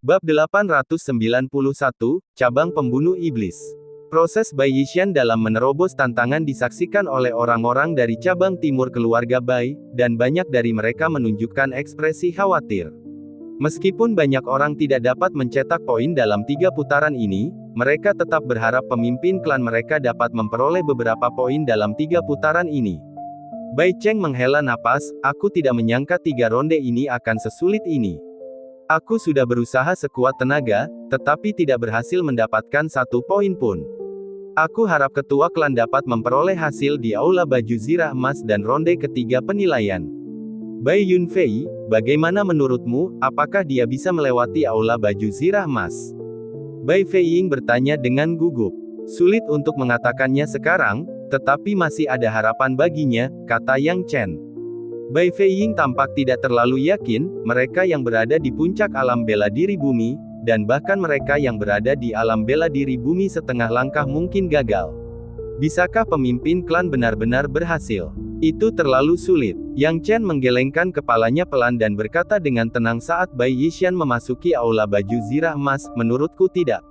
Bab 891, Cabang Pembunuh Iblis. Proses Bai Yixian dalam menerobos tantangan disaksikan oleh orang-orang dari cabang timur keluarga Bai, dan banyak dari mereka menunjukkan ekspresi khawatir. Meskipun banyak orang tidak dapat mencetak poin dalam 3 putaran ini, mereka tetap berharap pemimpin klan mereka dapat memperoleh beberapa poin dalam 3 putaran ini. Bai Cheng menghela napas, aku tidak menyangka 3 ronde ini akan sesulit ini. Aku sudah berusaha sekuat tenaga, tetapi tidak berhasil mendapatkan 1 poin pun. Aku harap ketua klan dapat memperoleh hasil di Aula Baju Zirah Emas dan ronde ketiga penilaian. Bai Yunfei, bagaimana menurutmu, apakah dia bisa melewati Aula Baju Zirah Emas? Bai Feiying bertanya dengan gugup. Sulit untuk mengatakannya sekarang, tetapi masih ada harapan baginya, kata Yang Chen. Bai Feiying tampak tidak terlalu yakin, mereka yang berada di puncak alam bela diri bumi, dan bahkan mereka yang berada di alam bela diri bumi setengah langkah mungkin gagal. Bisakah pemimpin klan benar-benar berhasil? Itu terlalu sulit. Yang Chen menggelengkan kepalanya pelan dan berkata dengan tenang saat Bai Yixian memasuki Aula Baju Zirah Emas, menurutku tidak.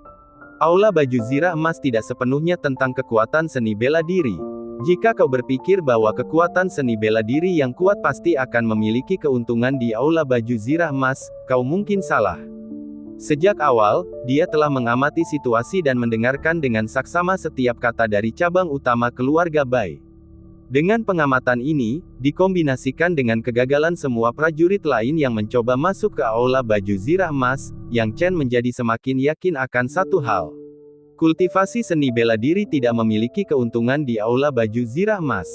Aula Baju Zirah Emas tidak sepenuhnya tentang kekuatan seni bela diri. Jika kau berpikir bahwa kekuatan seni bela diri yang kuat pasti akan memiliki keuntungan di Aula Baju Zirah Emas, kau mungkin salah. Sejak awal, dia telah mengamati situasi dan mendengarkan dengan saksama setiap kata dari cabang utama keluarga Bai. Dengan pengamatan ini, dikombinasikan dengan kegagalan semua prajurit lain yang mencoba masuk ke Aula Baju Zirah Emas, Yang Chen menjadi semakin yakin akan satu hal. Kultivasi seni bela diri tidak memiliki keuntungan di Aula Baju Zirah Emas.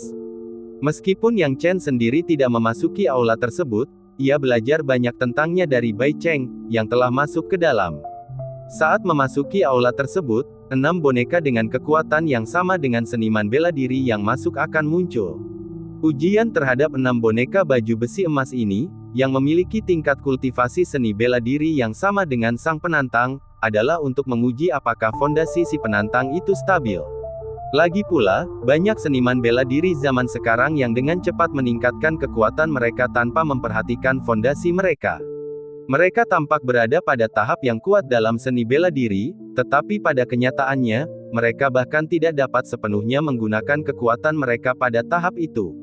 Meskipun Yang Chen sendiri tidak memasuki aula tersebut, ia belajar banyak tentangnya dari Bai Cheng, yang telah masuk ke dalam. Saat memasuki aula tersebut, 6 boneka dengan kekuatan yang sama dengan seniman bela diri yang masuk akan muncul. Ujian terhadap 6 boneka baju besi emas ini, yang memiliki tingkat kultivasi seni bela diri yang sama dengan sang penantang, adalah untuk menguji apakah fondasi si penantang itu stabil. Lagi pula, banyak seniman bela diri zaman sekarang yang dengan cepat meningkatkan kekuatan mereka tanpa memperhatikan fondasi mereka. Mereka tampak berada pada tahap yang kuat dalam seni bela diri, tetapi pada kenyataannya, mereka bahkan tidak dapat sepenuhnya menggunakan kekuatan mereka pada tahap itu.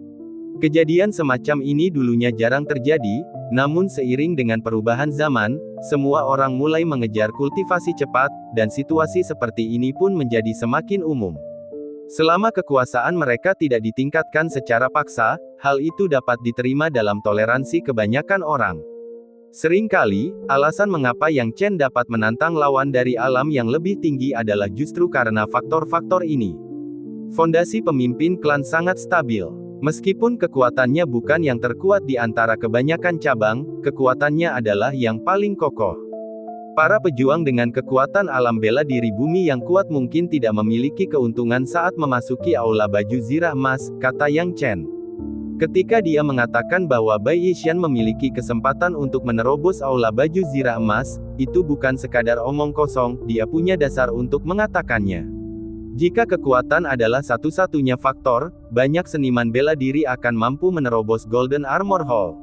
Kejadian semacam ini dulunya jarang terjadi, namun seiring dengan perubahan zaman, semua orang mulai mengejar kultivasi cepat, dan situasi seperti ini pun menjadi semakin umum. Selama kekuasaan mereka tidak ditingkatkan secara paksa, hal itu dapat diterima dalam toleransi kebanyakan orang. Seringkali, alasan mengapa Yang Chen dapat menantang lawan dari alam yang lebih tinggi adalah justru karena faktor-faktor ini. Fondasi pemimpin klan sangat stabil. Meskipun kekuatannya bukan yang terkuat di antara kebanyakan cabang, kekuatannya adalah yang paling kokoh. Para pejuang dengan kekuatan alam bela diri bumi yang kuat mungkin tidak memiliki keuntungan saat memasuki Aula Baju Zirah Emas, kata Yang Chen. Ketika dia mengatakan bahwa Bai Yixian memiliki kesempatan untuk menerobos Aula Baju Zirah Emas, itu bukan sekadar omong kosong, dia punya dasar untuk mengatakannya. Jika kekuatan adalah satu-satunya faktor, banyak seniman bela diri akan mampu menerobos Golden Armor Hall.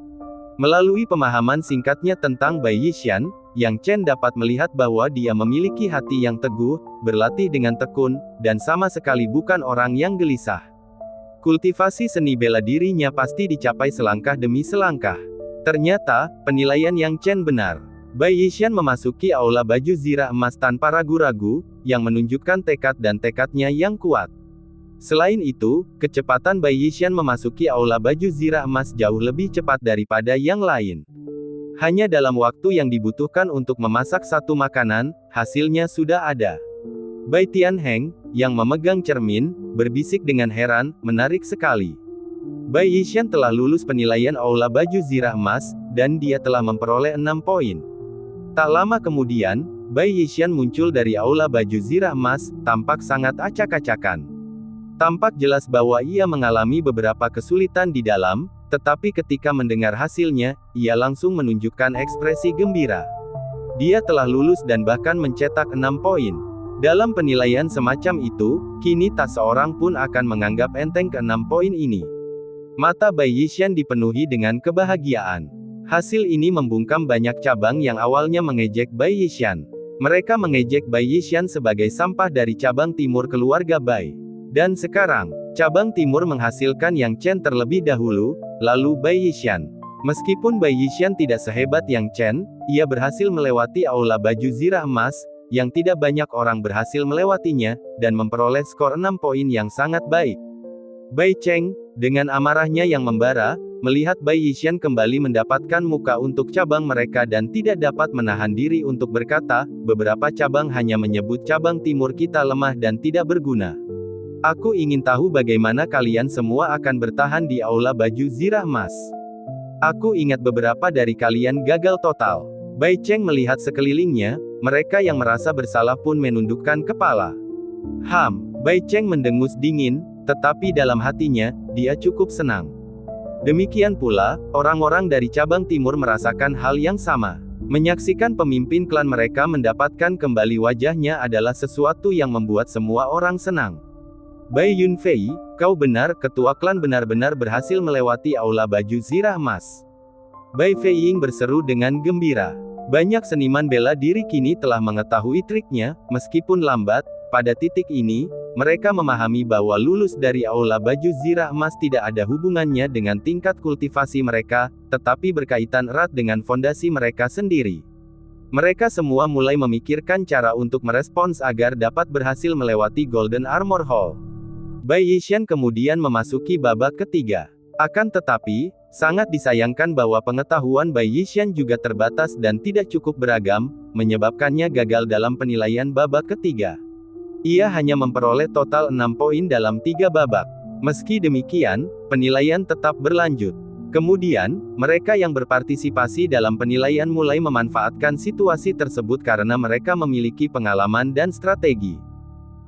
Melalui pemahaman singkatnya tentang Bai Yixian, Yang Chen dapat melihat bahwa dia memiliki hati yang teguh, berlatih dengan tekun, dan sama sekali bukan orang yang gelisah. Kultivasi seni bela dirinya pasti dicapai selangkah demi selangkah. Ternyata, penilaian Yang Chen benar. Bai Yixian memasuki Aula Baju Zirah Emas tanpa ragu-ragu, yang menunjukkan tekad dan tekadnya yang kuat. Selain itu, kecepatan Bai Yixian memasuki Aula Baju Zirah Emas jauh lebih cepat daripada yang lain. Hanya dalam waktu yang dibutuhkan untuk memasak satu makanan, hasilnya sudah ada. Bai Tianheng, yang memegang cermin, berbisik dengan heran, menarik sekali. Bai Yixian telah lulus penilaian Aula Baju Zirah Emas, dan dia telah memperoleh 6 poin. Tak lama kemudian, Bai Yixian muncul dari Aula Baju Zirah Emas, tampak sangat acak-acakan. Tampak jelas bahwa ia mengalami beberapa kesulitan di dalam, tetapi ketika mendengar hasilnya, ia langsung menunjukkan ekspresi gembira. Dia telah lulus dan bahkan mencetak 6 poin. Dalam penilaian semacam itu, kini tak seorang pun akan menganggap enteng ke-6 poin ini. Mata Bai Yixian dipenuhi dengan kebahagiaan. Hasil ini membungkam banyak cabang yang awalnya mengejek Bai Yishan. Mereka mengejek Bai Yishan sebagai sampah dari cabang timur keluarga Bai. Dan sekarang, cabang timur menghasilkan Yang Chen terlebih dahulu, lalu Bai Yishan. Meskipun Bai Yishan tidak sehebat Yang Chen, ia berhasil melewati aula baju zirah emas, yang tidak banyak orang berhasil melewatinya, dan memperoleh skor 6 poin yang sangat baik. Bai Cheng, dengan amarahnya yang membara, melihat Bai Yishan kembali mendapatkan muka untuk cabang mereka dan tidak dapat menahan diri untuk berkata, beberapa cabang hanya menyebut cabang timur kita lemah dan tidak berguna. Aku ingin tahu bagaimana kalian semua akan bertahan di aula baju zirah emas. Aku ingat beberapa dari kalian gagal total. Bai Cheng melihat sekelilingnya, mereka yang merasa bersalah pun menundukkan kepala. Bai Cheng mendengus dingin, tetapi dalam hatinya, dia cukup senang. Demikian pula, orang-orang dari cabang timur merasakan hal yang sama. Menyaksikan pemimpin klan mereka mendapatkan kembali wajahnya adalah sesuatu yang membuat semua orang senang. Bai Yunfei, kau benar, ketua klan benar-benar berhasil melewati aula baju zirah emas. Bai Feiying berseru dengan gembira. Banyak seniman bela diri kini telah mengetahui triknya, meskipun lambat. Pada titik ini, mereka memahami bahwa lulus dari aula baju zirah emas tidak ada hubungannya dengan tingkat kultivasi mereka, tetapi berkaitan erat dengan fondasi mereka sendiri. Mereka semua mulai memikirkan cara untuk merespons agar dapat berhasil melewati Golden Armor Hall. Bai Yishan kemudian memasuki babak ketiga. Akan tetapi, sangat disayangkan bahwa pengetahuan Bai Yishan juga terbatas dan tidak cukup beragam, menyebabkannya gagal dalam penilaian babak ketiga. Ia hanya memperoleh total 6 poin dalam 3 babak. Meski demikian, penilaian tetap berlanjut. Kemudian, mereka yang berpartisipasi dalam penilaian mulai memanfaatkan situasi tersebut karena mereka memiliki pengalaman dan strategi.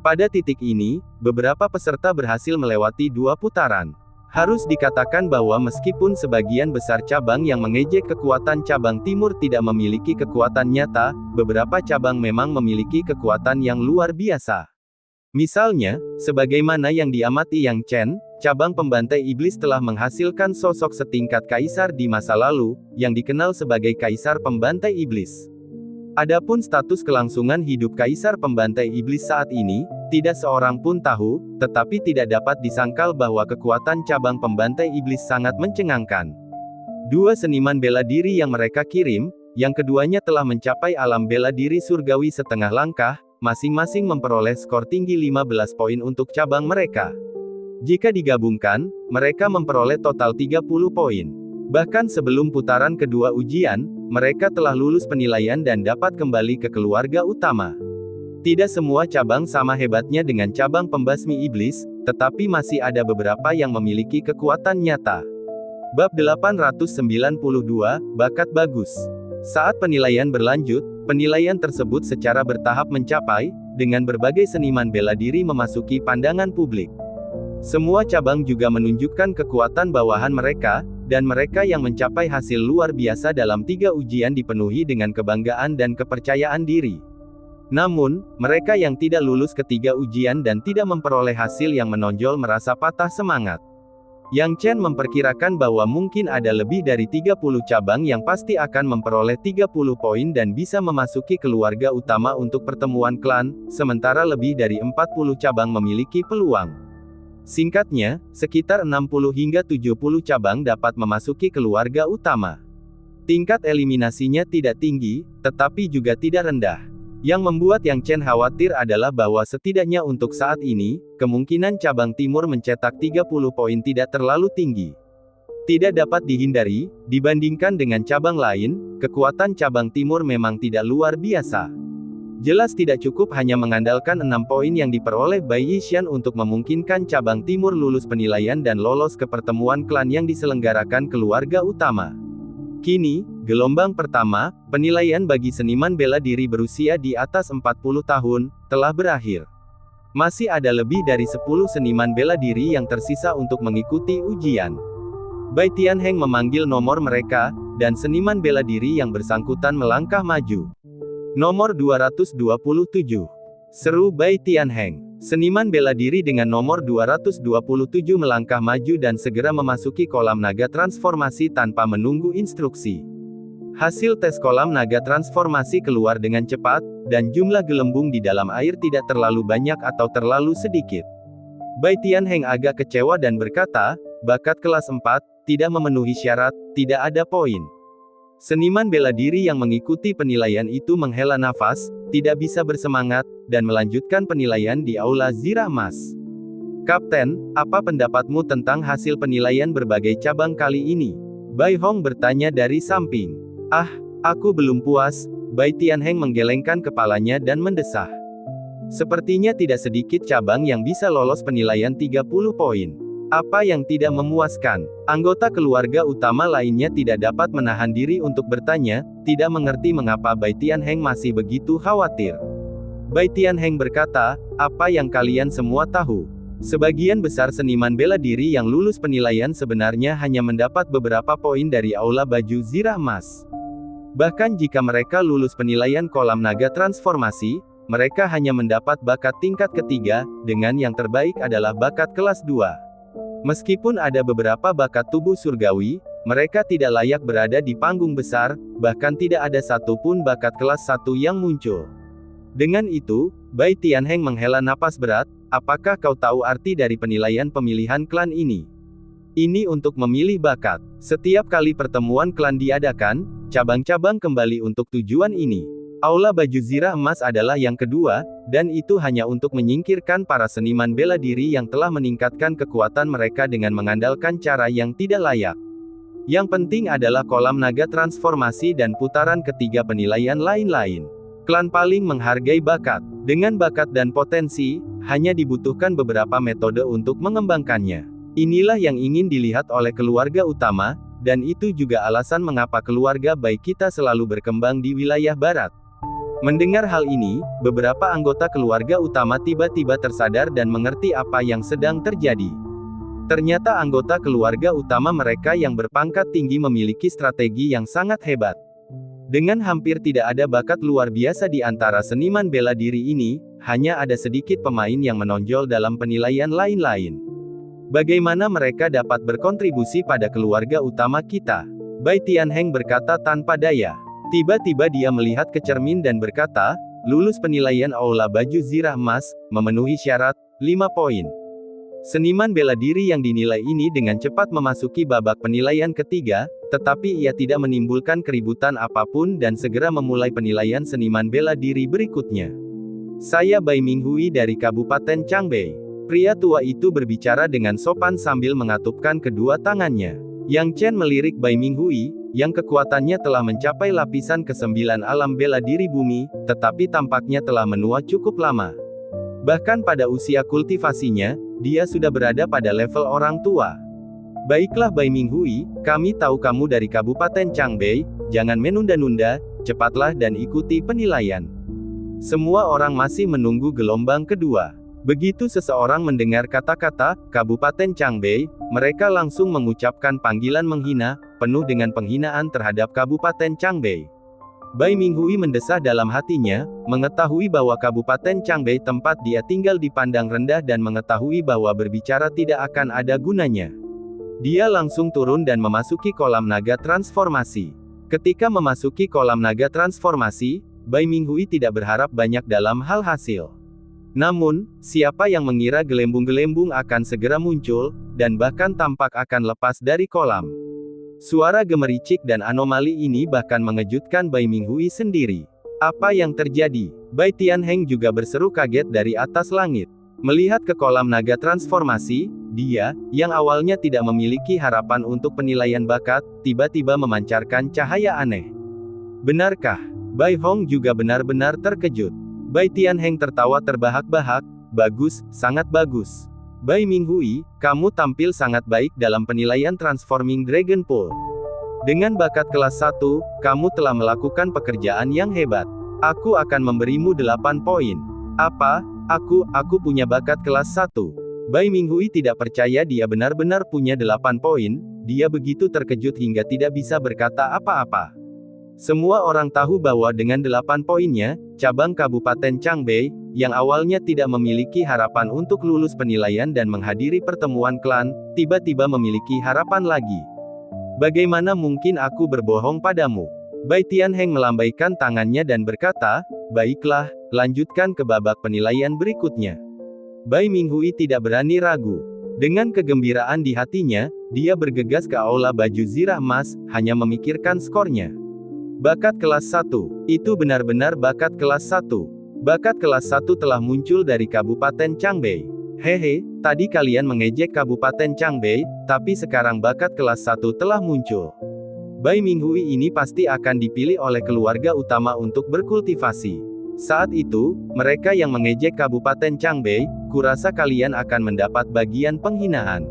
Pada titik ini, beberapa peserta berhasil melewati 2 putaran. Harus dikatakan bahwa meskipun sebagian besar cabang yang mengejek kekuatan cabang timur tidak memiliki kekuatan nyata, beberapa cabang memang memiliki kekuatan yang luar biasa. Misalnya, sebagaimana yang diamati Yang Chen, cabang pembantai iblis telah menghasilkan sosok setingkat kaisar di masa lalu, yang dikenal sebagai kaisar pembantai iblis. Adapun status kelangsungan hidup kaisar pembantai iblis saat ini, tidak seorang pun tahu, tetapi tidak dapat disangkal bahwa kekuatan cabang pembantai iblis sangat mencengangkan. 2 seniman bela diri yang mereka kirim, yang keduanya telah mencapai alam bela diri surgawi setengah langkah, masing-masing memperoleh skor tinggi 15 poin untuk cabang mereka. Jika digabungkan, mereka memperoleh total 30 poin. Bahkan sebelum putaran kedua ujian, mereka telah lulus penilaian dan dapat kembali ke keluarga utama. Tidak semua cabang sama hebatnya dengan cabang pembasmi iblis, tetapi masih ada beberapa yang memiliki kekuatan nyata. Bab 892, Bakat Bagus. Saat penilaian berlanjut, penilaian tersebut secara bertahap mencapai, dengan berbagai seniman bela diri memasuki pandangan publik. Semua cabang juga menunjukkan kekuatan bawahan mereka, dan mereka yang mencapai hasil luar biasa dalam 3 ujian dipenuhi dengan kebanggaan dan kepercayaan diri. Namun, mereka yang tidak lulus ketiga ujian dan tidak memperoleh hasil yang menonjol merasa patah semangat. Yang Chen memperkirakan bahwa mungkin ada lebih dari 30 cabang yang pasti akan memperoleh 30 poin dan bisa memasuki keluarga utama untuk pertemuan klan, sementara lebih dari 40 cabang memiliki peluang. Singkatnya, sekitar 60 hingga 70 cabang dapat memasuki keluarga utama. Tingkat eliminasinya tidak tinggi, tetapi juga tidak rendah. Yang membuat Yang Chen khawatir adalah bahwa setidaknya untuk saat ini, kemungkinan cabang timur mencetak 30 poin tidak terlalu tinggi. Tidak dapat dihindari, dibandingkan dengan cabang lain, kekuatan cabang timur memang tidak luar biasa. Jelas tidak cukup hanya mengandalkan 6 poin yang diperoleh Bai Yishan untuk memungkinkan cabang timur lulus penilaian dan lolos ke pertemuan klan yang diselenggarakan keluarga utama. Kini, gelombang pertama, penilaian bagi seniman bela diri berusia di atas 40 tahun, telah berakhir. Masih ada lebih dari 10 seniman bela diri yang tersisa untuk mengikuti ujian. Bai Tianheng memanggil nomor mereka, dan seniman bela diri yang bersangkutan melangkah maju. Nomor 227. seru Bai Tianheng. Seniman bela diri dengan nomor 227 melangkah maju dan segera memasuki kolam naga transformasi tanpa menunggu instruksi. Hasil tes kolam naga transformasi keluar dengan cepat, dan jumlah gelembung di dalam air tidak terlalu banyak atau terlalu sedikit. Bai Tianheng agak kecewa dan berkata, bakat kelas 4, tidak memenuhi syarat, tidak ada poin. Seniman bela diri yang mengikuti penilaian itu menghela nafas, tidak bisa bersemangat, dan melanjutkan penilaian di aula zirah emas. Kapten, apa pendapatmu tentang hasil penilaian berbagai cabang kali ini? Bai Hong bertanya dari samping. Ah, aku belum puas. Bai Tianheng menggelengkan kepalanya dan mendesah. Sepertinya tidak sedikit cabang yang bisa lolos penilaian 30 poin. Apa yang tidak memuaskan? Anggota keluarga utama lainnya tidak dapat menahan diri untuk bertanya, tidak mengerti mengapa Bai Tianheng masih begitu khawatir. Bai Tianheng berkata, apa yang kalian semua tahu? Sebagian besar seniman bela diri yang lulus penilaian sebenarnya hanya mendapat beberapa poin dari aula baju zirah emas. Bahkan jika mereka lulus penilaian kolam naga transformasi, mereka hanya mendapat bakat tingkat ketiga, dengan yang terbaik adalah bakat kelas 2. Meskipun ada beberapa bakat tubuh surgawi, mereka tidak layak berada di panggung besar, bahkan tidak ada satupun bakat kelas 1 yang muncul. Dengan itu, Bai Tianheng menghela napas berat, apakah kau tahu arti dari penilaian pemilihan klan ini? Ini untuk memilih bakat. Setiap kali pertemuan klan diadakan, cabang-cabang kembali untuk tujuan ini. Aula baju zirah emas adalah yang kedua, dan itu hanya untuk menyingkirkan para seniman bela diri yang telah meningkatkan kekuatan mereka dengan mengandalkan cara yang tidak layak. Yang penting adalah kolam naga transformasi dan putaran ketiga penilaian lain-lain. Klan paling menghargai bakat. Dengan bakat dan potensi, hanya dibutuhkan beberapa metode untuk mengembangkannya. Inilah yang ingin dilihat oleh keluarga utama, dan itu juga alasan mengapa keluarga baik kita selalu berkembang di wilayah barat. Mendengar hal ini, beberapa anggota keluarga utama tiba-tiba tersadar dan mengerti apa yang sedang terjadi. Ternyata anggota keluarga utama mereka yang berpangkat tinggi memiliki strategi yang sangat hebat. Dengan hampir tidak ada bakat luar biasa di antara seniman bela diri ini, hanya ada sedikit pemain yang menonjol dalam penilaian lain-lain. Bagaimana mereka dapat berkontribusi pada keluarga utama kita? Bai Tianheng berkata tanpa daya. Tiba-tiba dia melihat ke cermin dan berkata, lulus penilaian aula baju zirah emas, memenuhi syarat, 5 poin. Seniman bela diri yang dinilai ini dengan cepat memasuki babak penilaian ketiga, tetapi ia tidak menimbulkan keributan apapun dan segera memulai penilaian seniman bela diri berikutnya. Saya Bai Minghui dari Kabupaten Changbei. Pria tua itu berbicara dengan sopan sambil mengatupkan kedua tangannya. Yang Chen melirik Bai Minghui, yang kekuatannya telah mencapai lapisan ke-9 alam bela diri bumi, tetapi tampaknya telah menua cukup lama. Bahkan pada usia kultivasinya, dia sudah berada pada level orang tua. Baiklah Bai Minghui, kami tahu kamu dari Kabupaten Changbei, jangan menunda-nunda, cepatlah dan ikuti penilaian. Semua orang masih menunggu gelombang kedua. Begitu seseorang mendengar kata-kata Kabupaten Changbei, mereka langsung mengucapkan panggilan menghina, penuh dengan penghinaan terhadap Kabupaten Changbei. Bai Minghui mendesah dalam hatinya, mengetahui bahwa Kabupaten Changbei tempat dia tinggal dipandang rendah dan mengetahui bahwa berbicara tidak akan ada gunanya. Dia langsung turun dan memasuki kolam naga transformasi. Ketika memasuki kolam naga transformasi, Bai Minghui tidak berharap banyak dalam hal hasil. Namun, siapa yang mengira gelembung-gelembung akan segera muncul, dan bahkan tampak akan lepas dari kolam. Suara gemericik dan anomali ini bahkan mengejutkan Bai Minghui sendiri. Apa yang terjadi? Bai Tianheng juga berseru kaget dari atas langit. Melihat ke kolam naga transformasi, dia, yang awalnya tidak memiliki harapan untuk penilaian bakat, tiba-tiba memancarkan cahaya aneh. Benarkah? Bai Hong juga benar-benar terkejut. Bai Tianheng tertawa terbahak-bahak, bagus, sangat bagus. Bai Minghui, kamu tampil sangat baik dalam penilaian Transforming Dragon Pool. Dengan bakat kelas 1, kamu telah melakukan pekerjaan yang hebat. Aku akan memberimu 8 poin. Apa? Aku punya bakat kelas 1. Bai Minghui tidak percaya dia benar-benar punya 8 poin, dia begitu terkejut hingga tidak bisa berkata apa-apa. Semua orang tahu bahwa dengan 8 poinnya, cabang Kabupaten Changbei, yang awalnya tidak memiliki harapan untuk lulus penilaian dan menghadiri pertemuan klan, tiba-tiba memiliki harapan lagi. Bagaimana mungkin aku berbohong padamu? Bai Tianheng melambaikan tangannya dan berkata, baiklah, lanjutkan ke babak penilaian berikutnya. Bai Minghui tidak berani ragu. Dengan kegembiraan di hatinya, dia bergegas ke aula baju zirah emas, hanya memikirkan skornya. Bakat kelas 1. Itu benar-benar bakat kelas 1. Bakat kelas 1 telah muncul dari Kabupaten Changbei. Hehe, tadi kalian mengejek Kabupaten Changbei, tapi sekarang bakat kelas 1 telah muncul. Bai Minghui ini pasti akan dipilih oleh keluarga utama untuk berkultivasi. Saat itu, mereka yang mengejek Kabupaten Changbei, kurasa kalian akan mendapat bagian penghinaan.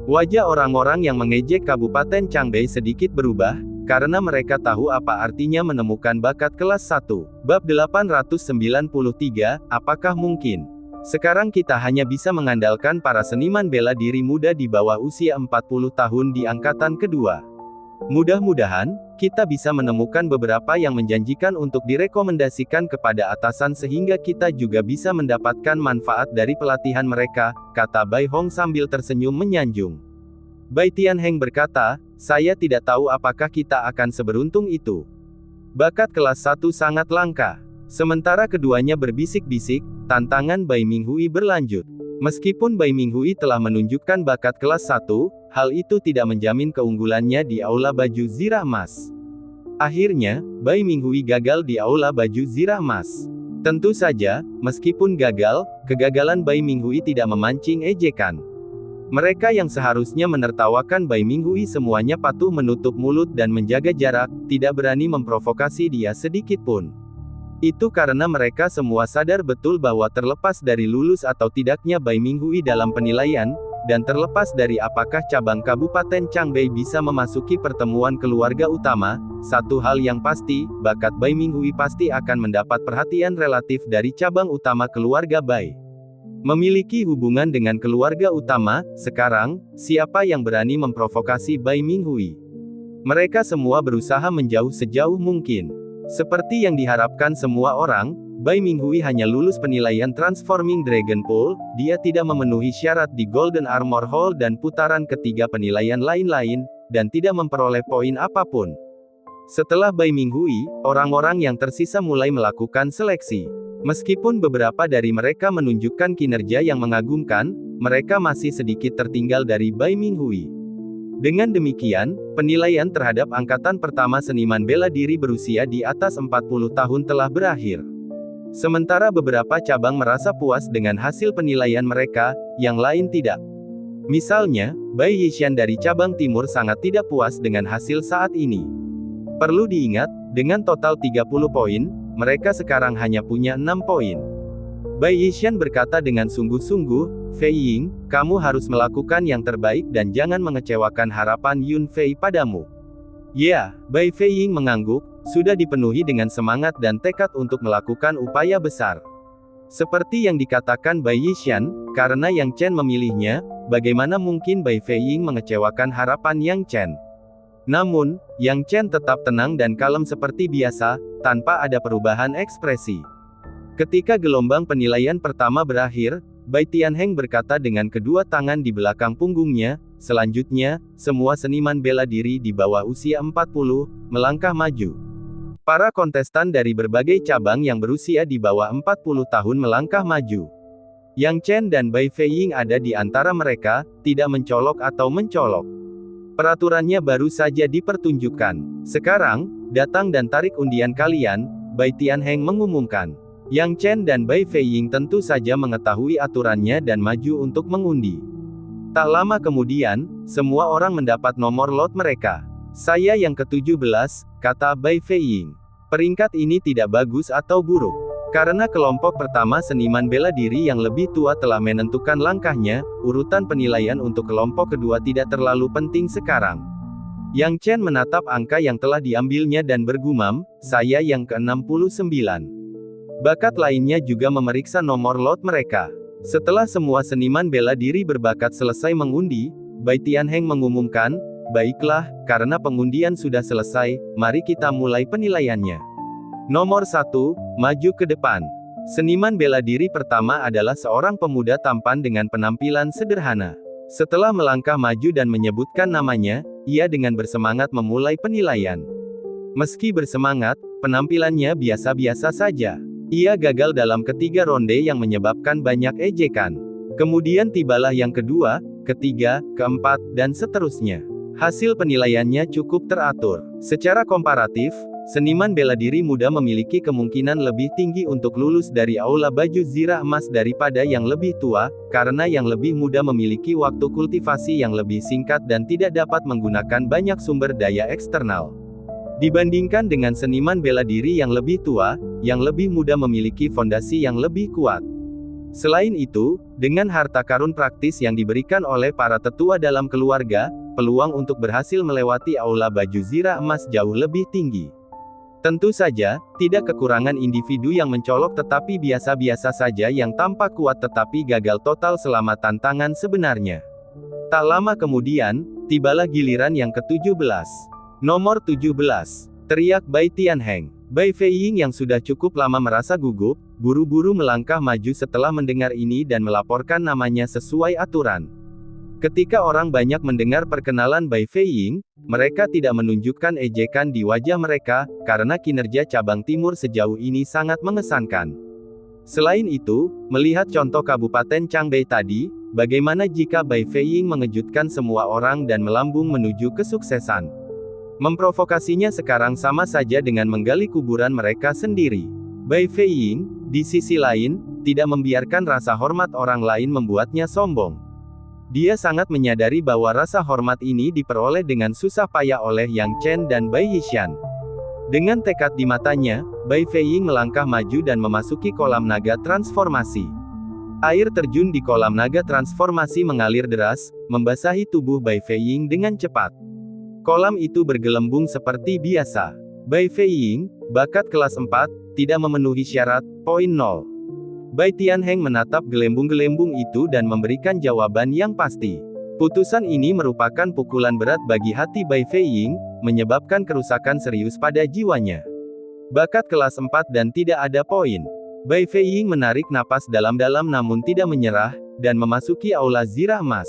Wajah orang-orang yang mengejek Kabupaten Changbei sedikit berubah, karena mereka tahu apa artinya menemukan bakat kelas 1. Bab 893, apakah mungkin? Sekarang kita hanya bisa mengandalkan para seniman bela diri muda di bawah usia 40 tahun di angkatan kedua. Mudah-mudahan, kita bisa menemukan beberapa yang menjanjikan untuk direkomendasikan kepada atasan sehingga kita juga bisa mendapatkan manfaat dari pelatihan mereka, kata Bai Hong sambil tersenyum menyanjung. Bai Tianheng berkata, saya tidak tahu apakah kita akan seberuntung itu. Bakat kelas 1 sangat langka. Sementara keduanya berbisik-bisik, tantangan Bai Minghui berlanjut. Meskipun Bai Minghui telah menunjukkan bakat kelas 1, hal itu tidak menjamin keunggulannya di aula baju zirah emas. Akhirnya, Bai Minghui gagal di aula baju zirah emas. Tentu saja, meskipun gagal, kegagalan Bai Minghui tidak memancing ejekan. Mereka yang seharusnya menertawakan Bai Minghui semuanya patuh menutup mulut dan menjaga jarak, tidak berani memprovokasi dia sedikit pun. Itu karena mereka semua sadar betul bahwa terlepas dari lulus atau tidaknya Bai Minghui dalam penilaian, dan terlepas dari apakah cabang Kabupaten Changbei bisa memasuki pertemuan keluarga utama, satu hal yang pasti, bakat Bai Minghui pasti akan mendapat perhatian relatif dari cabang utama keluarga Bai. Memiliki hubungan dengan keluarga utama, sekarang, siapa yang berani memprovokasi Bai Minghui? Mereka semua berusaha menjauh sejauh mungkin. Seperti yang diharapkan semua orang, Bai Minghui hanya lulus penilaian Transforming Dragon Pool, dia tidak memenuhi syarat di Golden Armor Hall dan putaran ketiga penilaian lain-lain, dan tidak memperoleh poin apapun. Setelah Bai Minghui, orang-orang yang tersisa mulai melakukan seleksi. Meskipun beberapa dari mereka menunjukkan kinerja yang mengagumkan, mereka masih sedikit tertinggal dari Bai Minghui. Dengan demikian, penilaian terhadap angkatan pertama seniman bela diri berusia di atas 40 tahun telah berakhir. Sementara beberapa cabang merasa puas dengan hasil penilaian mereka, yang lain tidak. Misalnya, Bai Yixian dari cabang timur sangat tidak puas dengan hasil saat ini. Perlu diingat, dengan total 30 poin, mereka sekarang hanya punya 6 poin. Bai Yixian berkata dengan sungguh-sungguh, Fei Ying, kamu harus melakukan yang terbaik dan jangan mengecewakan harapan Yun Fei padamu. Ya, Bai Fei Ying mengangguk, sudah dipenuhi dengan semangat dan tekad untuk melakukan upaya besar. Seperti yang dikatakan Bai Yixian, karena Yang Chen memilihnya, bagaimana mungkin Bai Fei Ying mengecewakan harapan Yang Chen? Namun, Yang Chen tetap tenang dan kalem seperti biasa, tanpa ada perubahan ekspresi. Ketika gelombang penilaian pertama berakhir, Bai Tianheng berkata dengan kedua tangan di belakang punggungnya, selanjutnya, semua seniman bela diri di bawah usia 40, melangkah maju. Para kontestan dari berbagai cabang yang berusia di bawah 40 tahun melangkah maju. Yang Chen dan Bai Fei Ying ada di antara mereka, tidak mencolok atau mencolok. Peraturannya baru saja dipertunjukkan. Sekarang, datang dan tarik undian kalian, Bai Tianheng mengumumkan. Yang Chen dan Bai Fei Ying tentu saja mengetahui aturannya dan maju untuk mengundi. Tak lama kemudian, semua orang mendapat nomor lot mereka. Saya yang ke-17, kata Bai Fei Ying. Peringkat ini tidak bagus atau buruk. Karena kelompok pertama seniman bela diri yang lebih tua telah menentukan langkahnya, urutan penilaian untuk kelompok kedua tidak terlalu penting sekarang. Yang Chen menatap angka yang telah diambilnya dan bergumam, saya yang ke-69. Bakat lainnya juga memeriksa nomor lot mereka. Setelah semua seniman bela diri berbakat selesai mengundi, Bai Tianheng mengumumkan, baiklah, karena pengundian sudah selesai, mari kita mulai penilaiannya. Nomor 1, maju ke depan. Seniman bela diri pertama adalah seorang pemuda tampan dengan penampilan sederhana. Setelah melangkah maju dan menyebutkan namanya, ia dengan bersemangat memulai penilaian. Meski bersemangat, penampilannya biasa-biasa saja. Ia gagal dalam ketiga ronde yang menyebabkan banyak ejekan. Kemudian tibalah yang kedua, ketiga, keempat, dan seterusnya. Hasil penilaiannya cukup teratur. Secara komparatif, seniman bela diri muda memiliki kemungkinan lebih tinggi untuk lulus dari aula baju zirah emas daripada yang lebih tua, karena yang lebih muda memiliki waktu kultivasi yang lebih singkat dan tidak dapat menggunakan banyak sumber daya eksternal. Dibandingkan dengan seniman bela diri yang lebih tua, yang lebih muda memiliki fondasi yang lebih kuat. Selain itu, dengan harta karun praktis yang diberikan oleh para tetua dalam keluarga, peluang untuk berhasil melewati aula baju zirah emas jauh lebih tinggi. Tentu saja, tidak kekurangan individu yang mencolok tetapi biasa-biasa saja yang tampak kuat tetapi gagal total selama tantangan sebenarnya. Tak lama kemudian, tibalah giliran yang ke-17. Nomor 17. Teriak Bai Tianheng. Bai Feiying yang sudah cukup lama merasa gugup, buru-buru melangkah maju setelah mendengar ini dan melaporkan namanya sesuai aturan. Ketika orang banyak mendengar perkenalan Bai Feiying, mereka tidak menunjukkan ejekan di wajah mereka, karena kinerja cabang timur sejauh ini sangat mengesankan. Selain itu, melihat contoh Kabupaten Changbei tadi, bagaimana jika Bai Feiying mengejutkan semua orang dan melambung menuju kesuksesan? Memprovokasinya sekarang sama saja dengan menggali kuburan mereka sendiri. Bai Feiying, di sisi lain, tidak membiarkan rasa hormat orang lain membuatnya sombong. Dia sangat menyadari bahwa rasa hormat ini diperoleh dengan susah payah oleh Yang Chen dan Bai Yixian. Dengan tekad di matanya, Bai Feiying melangkah maju dan memasuki kolam naga transformasi. Air terjun di kolam naga transformasi mengalir deras, membasahi tubuh Bai Feiying dengan cepat. Kolam itu bergelembung seperti biasa. Bai Feiying, bakat kelas 4, tidak memenuhi syarat, poin 0. Bai Tianheng menatap gelembung-gelembung itu dan memberikan jawaban yang pasti. Putusan ini merupakan pukulan berat bagi hati Bai Feiying, menyebabkan kerusakan serius pada jiwanya. Bakat kelas 4 dan tidak ada poin. Bai Feiying menarik napas dalam-dalam namun tidak menyerah, dan memasuki aula zirah emas.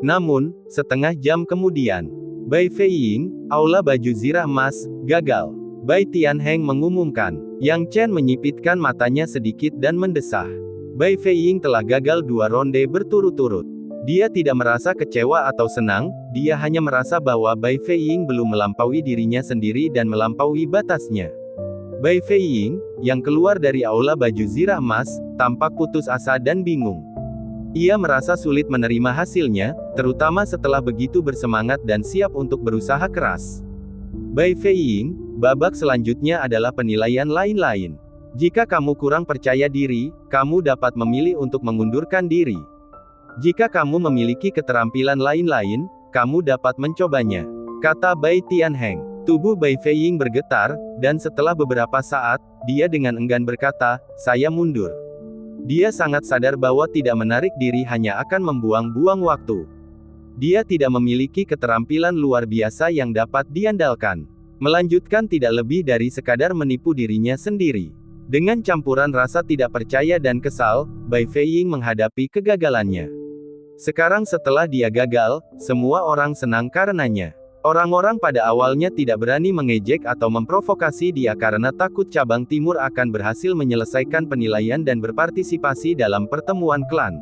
Namun, setengah jam kemudian, Bai Feiying, aula baju zirah emas, gagal. Bai Tianheng mengumumkan. Yang Chen menyipitkan matanya sedikit dan mendesah. Bai Feiying telah gagal 2 ronde berturut-turut. Dia tidak merasa kecewa atau senang, dia hanya merasa bahwa Bai Feiying belum melampaui dirinya sendiri dan melampaui batasnya. Bai Feiying, yang keluar dari aula baju zirah emas, tampak putus asa dan bingung. Ia merasa sulit menerima hasilnya, terutama setelah begitu bersemangat dan siap untuk berusaha keras. Bai Feiying, babak selanjutnya adalah penilaian lain-lain. Jika kamu kurang percaya diri, kamu dapat memilih untuk mengundurkan diri. Jika kamu memiliki keterampilan lain-lain, kamu dapat mencobanya, kata Bai Tianheng. Tubuh Bai Feiying bergetar, dan setelah beberapa saat, dia dengan enggan berkata, "Saya mundur." Dia sangat sadar bahwa tidak menarik diri hanya akan membuang-buang waktu. Dia tidak memiliki keterampilan luar biasa yang dapat diandalkan. Melanjutkan tidak lebih dari sekadar menipu dirinya sendiri. Dengan campuran rasa tidak percaya dan kesal, Bai Feiying menghadapi kegagalannya. Sekarang setelah dia gagal, semua orang senang karenanya. Orang-orang pada awalnya tidak berani mengejek atau memprovokasi dia karena takut cabang timur akan berhasil menyelesaikan penilaian dan berpartisipasi dalam pertemuan klan.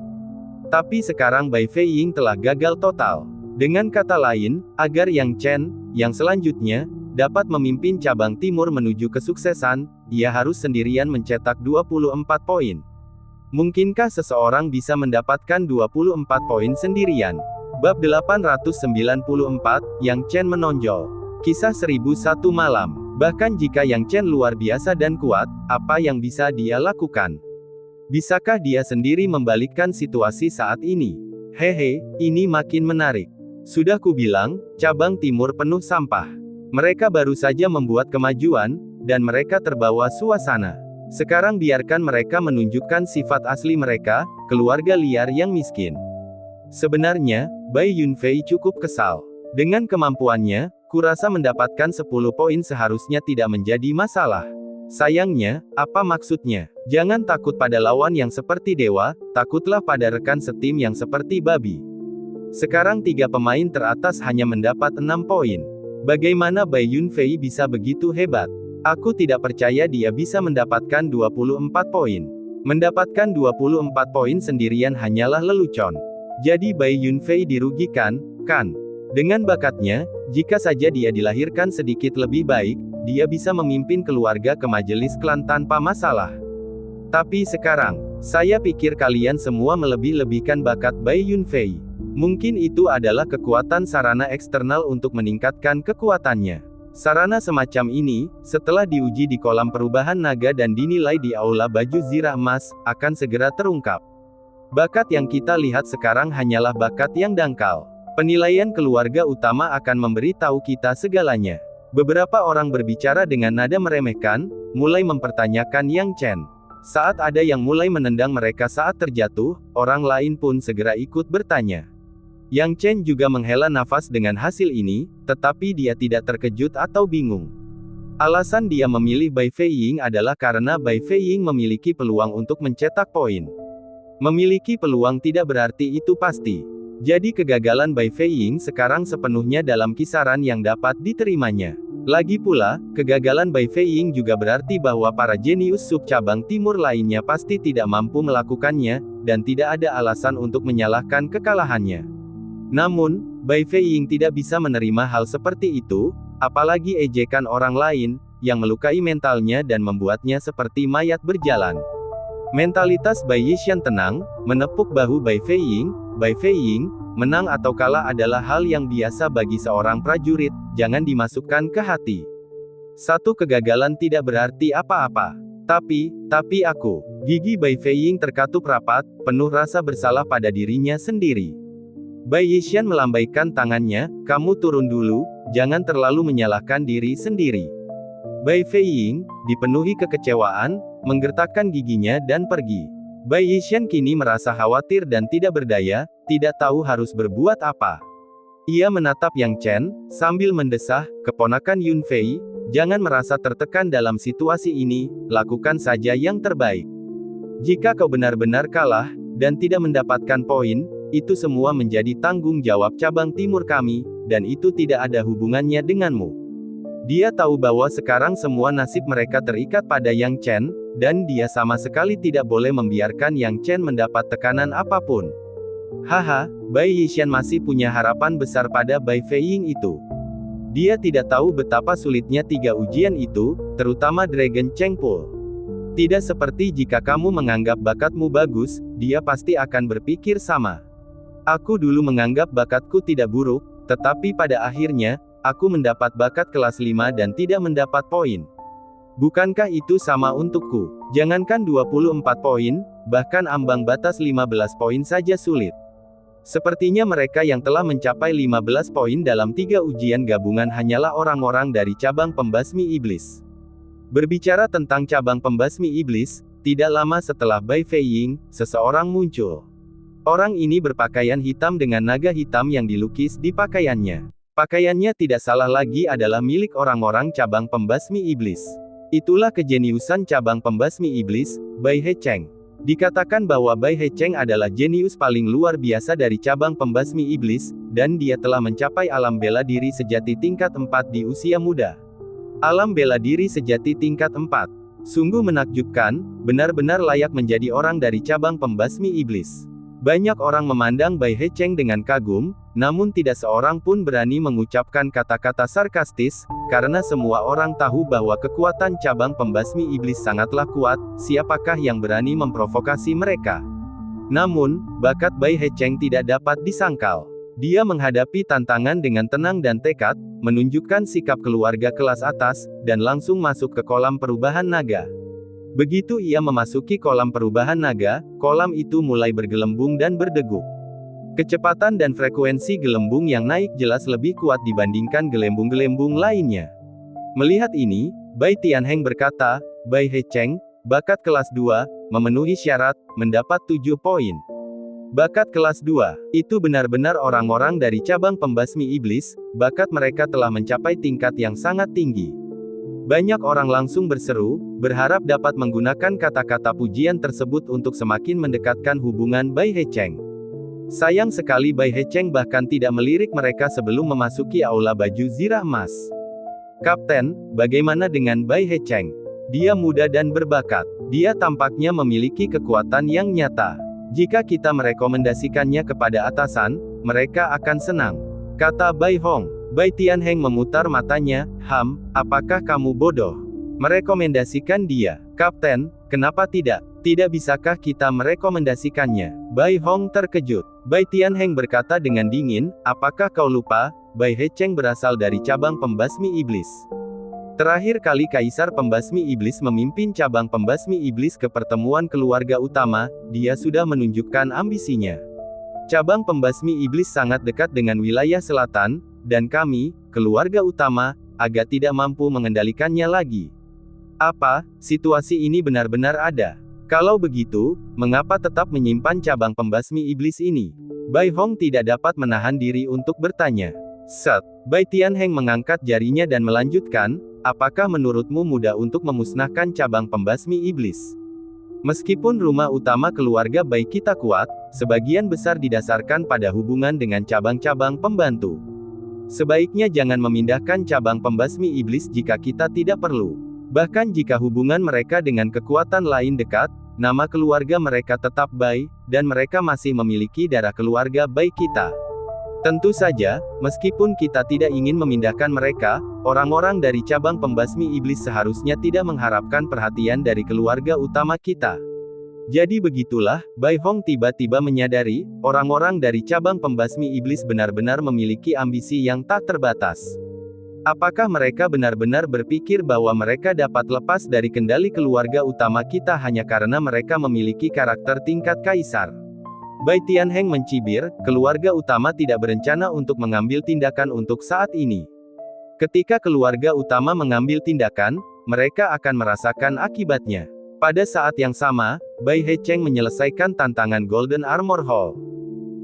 Tapi sekarang Bai Feiying telah gagal total. Dengan kata lain, agar Yang Chen, yang selanjutnya, dapat memimpin cabang timur menuju kesuksesan, ia harus sendirian mencetak 24 poin. Mungkinkah seseorang bisa mendapatkan 24 poin sendirian? Bab 894, Yang Chen menonjol. Kisah 1001 malam. Bahkan jika Yang Chen luar biasa dan kuat, apa yang bisa dia lakukan? Bisakah dia sendiri membalikkan situasi saat ini? Hehe, ini makin menarik. Sudah kubilang, cabang timur penuh sampah. Mereka baru saja membuat kemajuan, dan mereka terbawa suasana. Sekarang biarkan mereka menunjukkan sifat asli mereka, keluarga liar yang miskin. Sebenarnya, Bai Yunfei cukup kesal. Dengan kemampuannya, kurasa mendapatkan 10 poin seharusnya tidak menjadi masalah. Sayangnya, apa maksudnya? Jangan takut pada lawan yang seperti dewa, takutlah pada rekan setim yang seperti babi. Sekarang 3 pemain teratas hanya mendapat 6 poin. Bagaimana Bai Yunfei bisa begitu hebat? Aku tidak percaya dia bisa mendapatkan 24 poin. Mendapatkan 24 poin sendirian hanyalah lelucon. Jadi Bai Yunfei dirugikan, kan? Dengan bakatnya, jika saja dia dilahirkan sedikit lebih baik, dia bisa memimpin keluarga ke majelis klan tanpa masalah. Tapi sekarang, saya pikir kalian semua melebih-lebihkan bakat Bai Yunfei. Mungkin itu adalah kekuatan sarana eksternal untuk meningkatkan kekuatannya. Sarana semacam ini, setelah diuji di kolam perubahan naga dan dinilai di aula baju zirah emas, akan segera terungkap. Bakat yang kita lihat sekarang hanyalah bakat yang dangkal. Penilaian keluarga utama akan memberi tahu kita segalanya. Beberapa orang berbicara dengan nada meremehkan, mulai mempertanyakan Yang Chen. Saat ada yang mulai menendang mereka saat terjatuh, orang lain pun segera ikut bertanya. Yang Chen juga menghela nafas dengan hasil ini, tetapi dia tidak terkejut atau bingung. Alasan dia memilih Bai Feiying adalah karena Bai Feiying memiliki peluang untuk mencetak poin. Memiliki peluang tidak berarti itu pasti. Jadi kegagalan Bai Feiying sekarang sepenuhnya dalam kisaran yang dapat diterimanya. Lagi pula, kegagalan Bai Feiying juga berarti bahwa para jenius sub-cabang timur lainnya pasti tidak mampu melakukannya, dan tidak ada alasan untuk menyalahkan kekalahannya. Namun, Bai Feiying tidak bisa menerima hal seperti itu, apalagi ejekan orang lain, yang melukai mentalnya dan membuatnya seperti mayat berjalan. Mentalitas Bai Yishan tenang, menepuk bahu Bai Feiying. Bai Feiying, menang atau kalah adalah hal yang biasa bagi seorang prajurit, jangan dimasukkan ke hati. Satu kegagalan tidak berarti apa-apa. Tapi aku. Gigi Bai Feiying terkatup rapat, penuh rasa bersalah pada dirinya sendiri. Bai Yishan melambaikan tangannya, kamu turun dulu, jangan terlalu menyalahkan diri sendiri. Bai Feiying, dipenuhi kekecewaan, menggertakkan giginya dan pergi. Bai Yishan kini merasa khawatir dan tidak berdaya, tidak tahu harus berbuat apa. Ia menatap Yang Chen, sambil mendesah, keponakan Yunfei, jangan merasa tertekan dalam situasi ini, lakukan saja yang terbaik. Jika kau benar-benar kalah, dan tidak mendapatkan poin, itu semua menjadi tanggung jawab cabang timur kami, dan itu tidak ada hubungannya denganmu. Dia tahu bahwa sekarang semua nasib mereka terikat pada Yang Chen, dan dia sama sekali tidak boleh membiarkan Yang Chen mendapat tekanan apapun. Haha, Bai Yishan masih punya harapan besar pada Bai Feiying itu. Dia tidak tahu betapa sulitnya 3 ujian itu, terutama Dragon Chengpul. Tidak seperti jika kamu menganggap bakatmu bagus, dia pasti akan berpikir sama. Aku dulu menganggap bakatku tidak buruk, tetapi pada akhirnya, aku mendapat bakat kelas 5 dan tidak mendapat poin. Bukankah itu sama untukku? Jangankan 24 poin, bahkan ambang batas 15 poin saja sulit. Sepertinya mereka yang telah mencapai 15 poin dalam 3 ujian gabungan hanyalah orang-orang dari cabang pembasmi iblis. Berbicara tentang cabang pembasmi iblis, tidak lama setelah Bai Feiying, seseorang muncul. Orang ini berpakaian hitam dengan naga hitam yang dilukis di pakaiannya. Pakaiannya tidak salah lagi adalah milik orang-orang cabang pembasmi iblis. Itulah kejeniusan cabang pembasmi iblis, Bai Hecheng. Dikatakan bahwa Bai Hecheng adalah jenius paling luar biasa dari cabang pembasmi iblis, dan dia telah mencapai alam bela diri sejati tingkat 4 di usia muda. Alam bela diri sejati tingkat 4. Sungguh menakjubkan, benar-benar layak menjadi orang dari cabang pembasmi iblis. Banyak orang memandang Bai Hecheng dengan kagum, namun tidak seorang pun berani mengucapkan kata-kata sarkastis, karena semua orang tahu bahwa kekuatan cabang pembasmi iblis sangatlah kuat, siapakah yang berani memprovokasi mereka. Namun, bakat Bai Hecheng tidak dapat disangkal. Dia menghadapi tantangan dengan tenang dan tekad, menunjukkan sikap keluarga kelas atas, dan langsung masuk ke kolam perubahan naga. Begitu ia memasuki kolam perubahan naga, kolam itu mulai bergelembung dan berdeguk. Kecepatan dan frekuensi gelembung yang naik jelas lebih kuat dibandingkan gelembung-gelembung lainnya. Melihat ini, Bai Tianheng berkata, Bai Hecheng, bakat kelas 2, memenuhi syarat, mendapat 7 poin. Bakat kelas 2. Itu benar-benar orang-orang dari cabang pembasmi iblis, bakat mereka telah mencapai tingkat yang sangat tinggi. Banyak orang langsung berseru, berharap dapat menggunakan kata-kata pujian tersebut untuk semakin mendekatkan hubungan Bai Hecheng. Sayang sekali Bai Hecheng bahkan tidak melirik mereka sebelum memasuki aula baju zirah emas. Kapten, bagaimana dengan Bai Hecheng? Dia muda dan berbakat. Dia tampaknya memiliki kekuatan yang nyata. Jika kita merekomendasikannya kepada atasan, mereka akan senang, kata Bai Hong. Bai Tianheng memutar matanya, apakah kamu bodoh? Merekomendasikan dia? Kapten, kenapa tidak? Tidak bisakah kita merekomendasikannya? Bai Hong terkejut. Bai Tianheng berkata dengan dingin, apakah kau lupa, Bai Hecheng berasal dari cabang pembasmi iblis. Terakhir kali Kaisar Pembasmi Iblis memimpin cabang pembasmi iblis ke pertemuan keluarga utama, dia sudah menunjukkan ambisinya. Cabang pembasmi iblis sangat dekat dengan wilayah selatan, dan kami, keluarga utama, agak tidak mampu mengendalikannya lagi. Apa, situasi ini benar-benar ada? Kalau begitu, mengapa tetap menyimpan cabang pembasmi iblis ini? Bai Hong tidak dapat menahan diri untuk bertanya. Bai Tianheng mengangkat jarinya dan melanjutkan, apakah menurutmu mudah untuk memusnahkan cabang pembasmi iblis? Meskipun rumah utama keluarga Bai kita kuat, sebagian besar didasarkan pada hubungan dengan cabang-cabang pembantu. Sebaiknya jangan memindahkan cabang pembasmi iblis jika kita tidak perlu. Bahkan jika hubungan mereka dengan kekuatan lain dekat, nama keluarga mereka tetap Bai, dan mereka masih memiliki darah keluarga Bai kita. Tentu saja, meskipun kita tidak ingin memindahkan mereka, orang-orang dari cabang pembasmi iblis seharusnya tidak mengharapkan perhatian dari keluarga utama kita. Jadi begitulah, Bai Hong tiba-tiba menyadari, orang-orang dari cabang pembasmi iblis benar-benar memiliki ambisi yang tak terbatas. Apakah mereka benar-benar berpikir bahwa mereka dapat lepas dari kendali keluarga utama kita hanya karena mereka memiliki karakter tingkat kaisar? Bai Tianheng mencibir, keluarga utama tidak berencana untuk mengambil tindakan untuk saat ini. Ketika keluarga utama mengambil tindakan, mereka akan merasakan akibatnya. Pada saat yang sama, Bai Hecheng menyelesaikan tantangan Golden Armor Hall.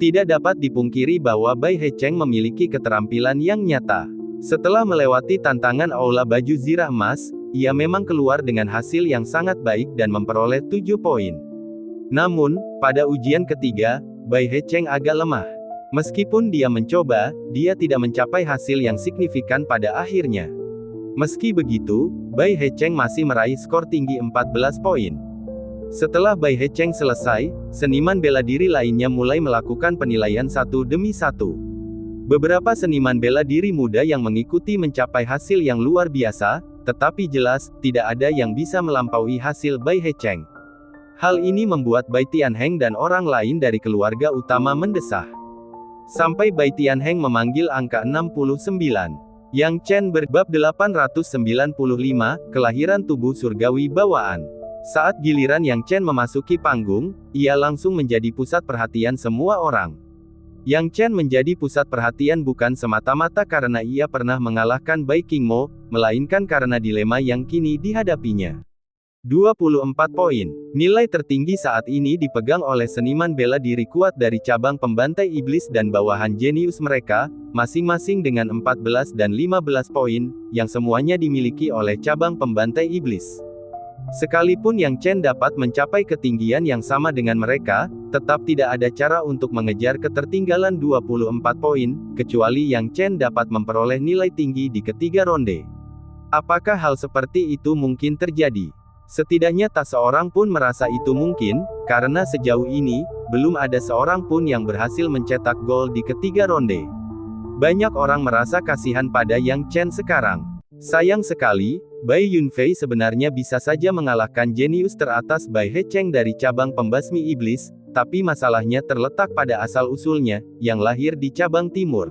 Tidak dapat dipungkiri bahwa Bai Hecheng memiliki keterampilan yang nyata. Setelah melewati tantangan aula baju zirah emas, ia memang keluar dengan hasil yang sangat baik dan memperoleh 7 poin. Namun, pada ujian ketiga, Bai Hecheng agak lemah. Meskipun dia mencoba, dia tidak mencapai hasil yang signifikan pada akhirnya. Meski begitu, Bai Hecheng masih meraih skor tinggi 14 poin. Setelah Bai Hecheng selesai, seniman bela diri lainnya mulai melakukan penilaian satu demi satu. Beberapa seniman bela diri muda yang mengikuti mencapai hasil yang luar biasa, tetapi jelas, tidak ada yang bisa melampaui hasil Bai Hecheng. Hal ini membuat Bai Tianheng dan orang lain dari keluarga utama mendesah. Sampai Bai Tianheng memanggil angka 69. Yang Chen berbab 895, kelahiran tubuh surgawi bawaan. Saat giliran Yang Chen memasuki panggung, ia langsung menjadi pusat perhatian semua orang. Yang Chen menjadi pusat perhatian bukan semata-mata karena ia pernah mengalahkan Bai Qingmo, melainkan karena dilema yang kini dihadapinya. 24 poin. Nilai tertinggi saat ini dipegang oleh seniman bela diri kuat dari cabang pembantai iblis dan bawahan jenius mereka, masing-masing dengan 14 dan 15 poin, yang semuanya dimiliki oleh cabang pembantai iblis. Sekalipun Yang Chen dapat mencapai ketinggian yang sama dengan mereka, tetap tidak ada cara untuk mengejar ketertinggalan 24 poin, kecuali Yang Chen dapat memperoleh nilai tinggi di ketiga ronde. Apakah hal seperti itu mungkin terjadi? Setidaknya tak seorang pun merasa itu mungkin, karena sejauh ini, belum ada seorang pun yang berhasil mencetak gol di ketiga ronde. Banyak orang merasa kasihan pada Yang Chen sekarang. Sayang sekali, Bai Yunfei sebenarnya bisa saja mengalahkan jenius teratas Bai Hecheng dari cabang pembasmi iblis, tapi masalahnya terletak pada asal-usulnya, yang lahir di cabang timur.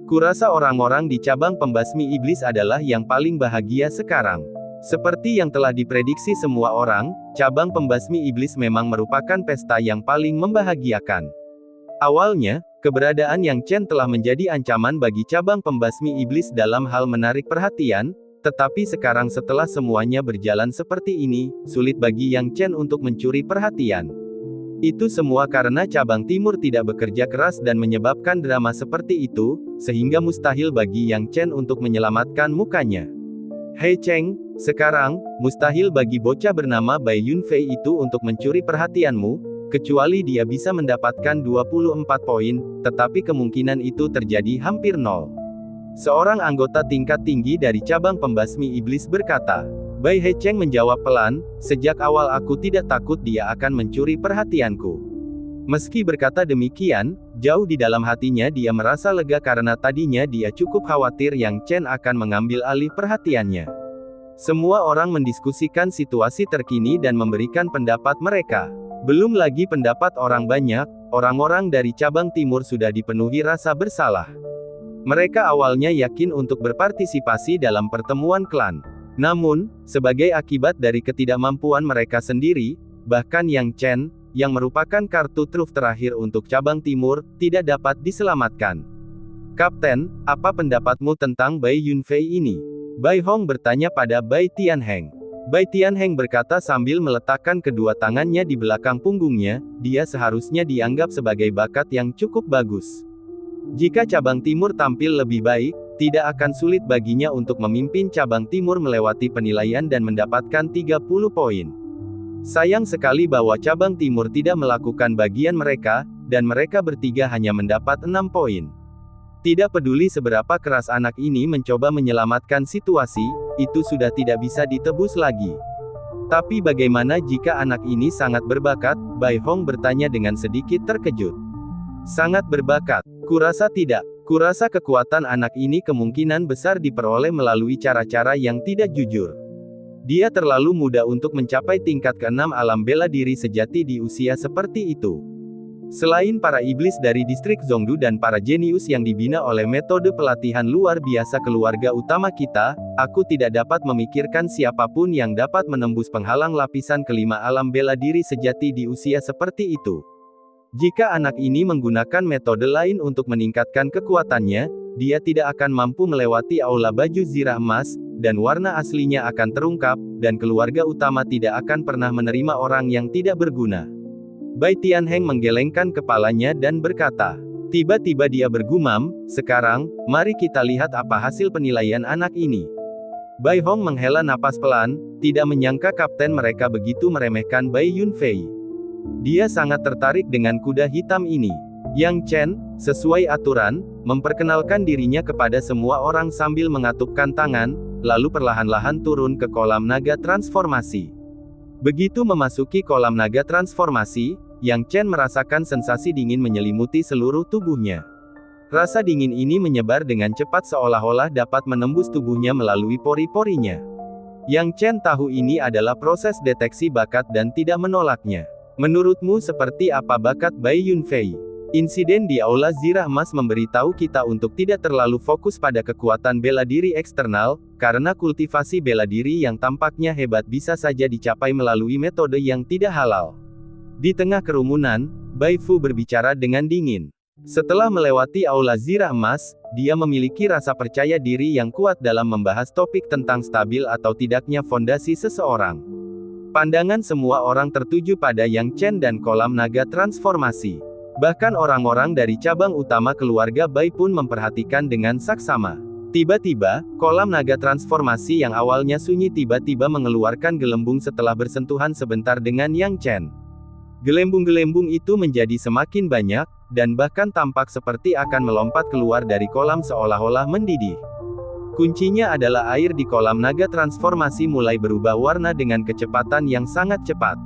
Kurasa orang-orang di cabang pembasmi iblis adalah yang paling bahagia sekarang. Seperti yang telah diprediksi semua orang, cabang pembasmi iblis memang merupakan pesta yang paling membahagiakan. Awalnya, keberadaan Yang Chen telah menjadi ancaman bagi cabang pembasmi iblis dalam hal menarik perhatian, tetapi sekarang setelah semuanya berjalan seperti ini, sulit bagi Yang Chen untuk mencuri perhatian. Itu semua karena cabang timur tidak bekerja keras dan menyebabkan drama seperti itu, sehingga mustahil bagi Yang Chen untuk menyelamatkan mukanya. Hei Cheng, sekarang, mustahil bagi bocah bernama Bai Yunfei itu untuk mencuri perhatianmu, kecuali dia bisa mendapatkan 24 poin, tetapi kemungkinan itu terjadi hampir nol. Seorang anggota tingkat tinggi dari cabang pembasmi iblis berkata. Bai Hecheng menjawab pelan, sejak awal aku tidak takut dia akan mencuri perhatianku. Meski berkata demikian, jauh di dalam hatinya dia merasa lega karena tadinya dia cukup khawatir Yang Chen akan mengambil alih perhatiannya. Semua orang mendiskusikan situasi terkini dan memberikan pendapat mereka. Belum lagi pendapat orang banyak, orang-orang dari cabang timur sudah dipenuhi rasa bersalah. Mereka awalnya yakin untuk berpartisipasi dalam pertemuan klan. Namun, sebagai akibat dari ketidakmampuan mereka sendiri, bahkan Yang Chen, yang merupakan kartu truf terakhir untuk cabang timur, tidak dapat diselamatkan. Kapten, apa pendapatmu tentang Bai Yunfei ini? Bai Hong bertanya pada Bai Tianheng. Bai Tianheng berkata sambil meletakkan kedua tangannya di belakang punggungnya, dia seharusnya dianggap sebagai bakat yang cukup bagus. Jika cabang timur tampil lebih baik, tidak akan sulit baginya untuk memimpin cabang timur melewati penilaian dan mendapatkan 30 poin. Sayang sekali bahwa cabang timur tidak melakukan bagian mereka, dan mereka bertiga hanya mendapat 6 poin. Tidak peduli seberapa keras anak ini mencoba menyelamatkan situasi, itu sudah tidak bisa ditebus lagi. Tapi bagaimana jika anak ini sangat berbakat? Bai Hong bertanya dengan sedikit terkejut. Sangat berbakat? Kurasa tidak. Kurasa kekuatan anak ini kemungkinan besar diperoleh melalui cara-cara yang tidak jujur. Dia terlalu muda untuk mencapai tingkat ke-6 alam bela diri sejati di usia seperti itu. Selain para iblis dari distrik Zhongdu dan para jenius yang dibina oleh metode pelatihan luar biasa keluarga utama kita, aku tidak dapat memikirkan siapapun yang dapat menembus penghalang lapisan kelima alam bela diri sejati di usia seperti itu. Jika anak ini menggunakan metode lain untuk meningkatkan kekuatannya, dia tidak akan mampu melewati aula baju zirah emas, dan warna aslinya akan terungkap, dan keluarga utama tidak akan pernah menerima orang yang tidak berguna. Bai Tianheng menggelengkan kepalanya dan berkata. Tiba-tiba dia bergumam, sekarang, mari kita lihat apa hasil penilaian anak ini. Bai Hong menghela napas pelan, tidak menyangka kapten mereka begitu meremehkan Bai Yunfei. Dia sangat tertarik dengan kuda hitam ini. Yang Chen, sesuai aturan, memperkenalkan dirinya kepada semua orang sambil mengatupkan tangan, lalu perlahan-lahan turun ke kolam naga transformasi. Begitu memasuki kolam naga transformasi, Yang Chen merasakan sensasi dingin menyelimuti seluruh tubuhnya. Rasa dingin ini menyebar dengan cepat seolah-olah dapat menembus tubuhnya melalui pori-porinya. Yang Chen tahu ini adalah proses deteksi bakat dan tidak menolaknya. Menurutmu seperti apa bakat Bai Yunfei? Insiden di Aula Zirah Emas memberitahu kita untuk tidak terlalu fokus pada kekuatan bela diri eksternal, karena kultivasi bela diri yang tampaknya hebat bisa saja dicapai melalui metode yang tidak halal. Di tengah kerumunan, Bai Fu berbicara dengan dingin. Setelah melewati Aula Zirah Emas, dia memiliki rasa percaya diri yang kuat dalam membahas topik tentang stabil atau tidaknya fondasi seseorang. Pandangan semua orang tertuju pada Yang Chen dan kolam naga transformasi. Bahkan orang-orang dari cabang utama keluarga Bai pun memperhatikan dengan saksama. Tiba-tiba, kolam naga transformasi yang awalnya sunyi tiba-tiba mengeluarkan gelembung setelah bersentuhan sebentar dengan Yang Chen. Gelembung-gelembung itu menjadi semakin banyak, dan bahkan tampak seperti akan melompat keluar dari kolam seolah-olah mendidih. Kuncinya adalah air di kolam naga transformasi mulai berubah warna dengan kecepatan yang sangat cepat.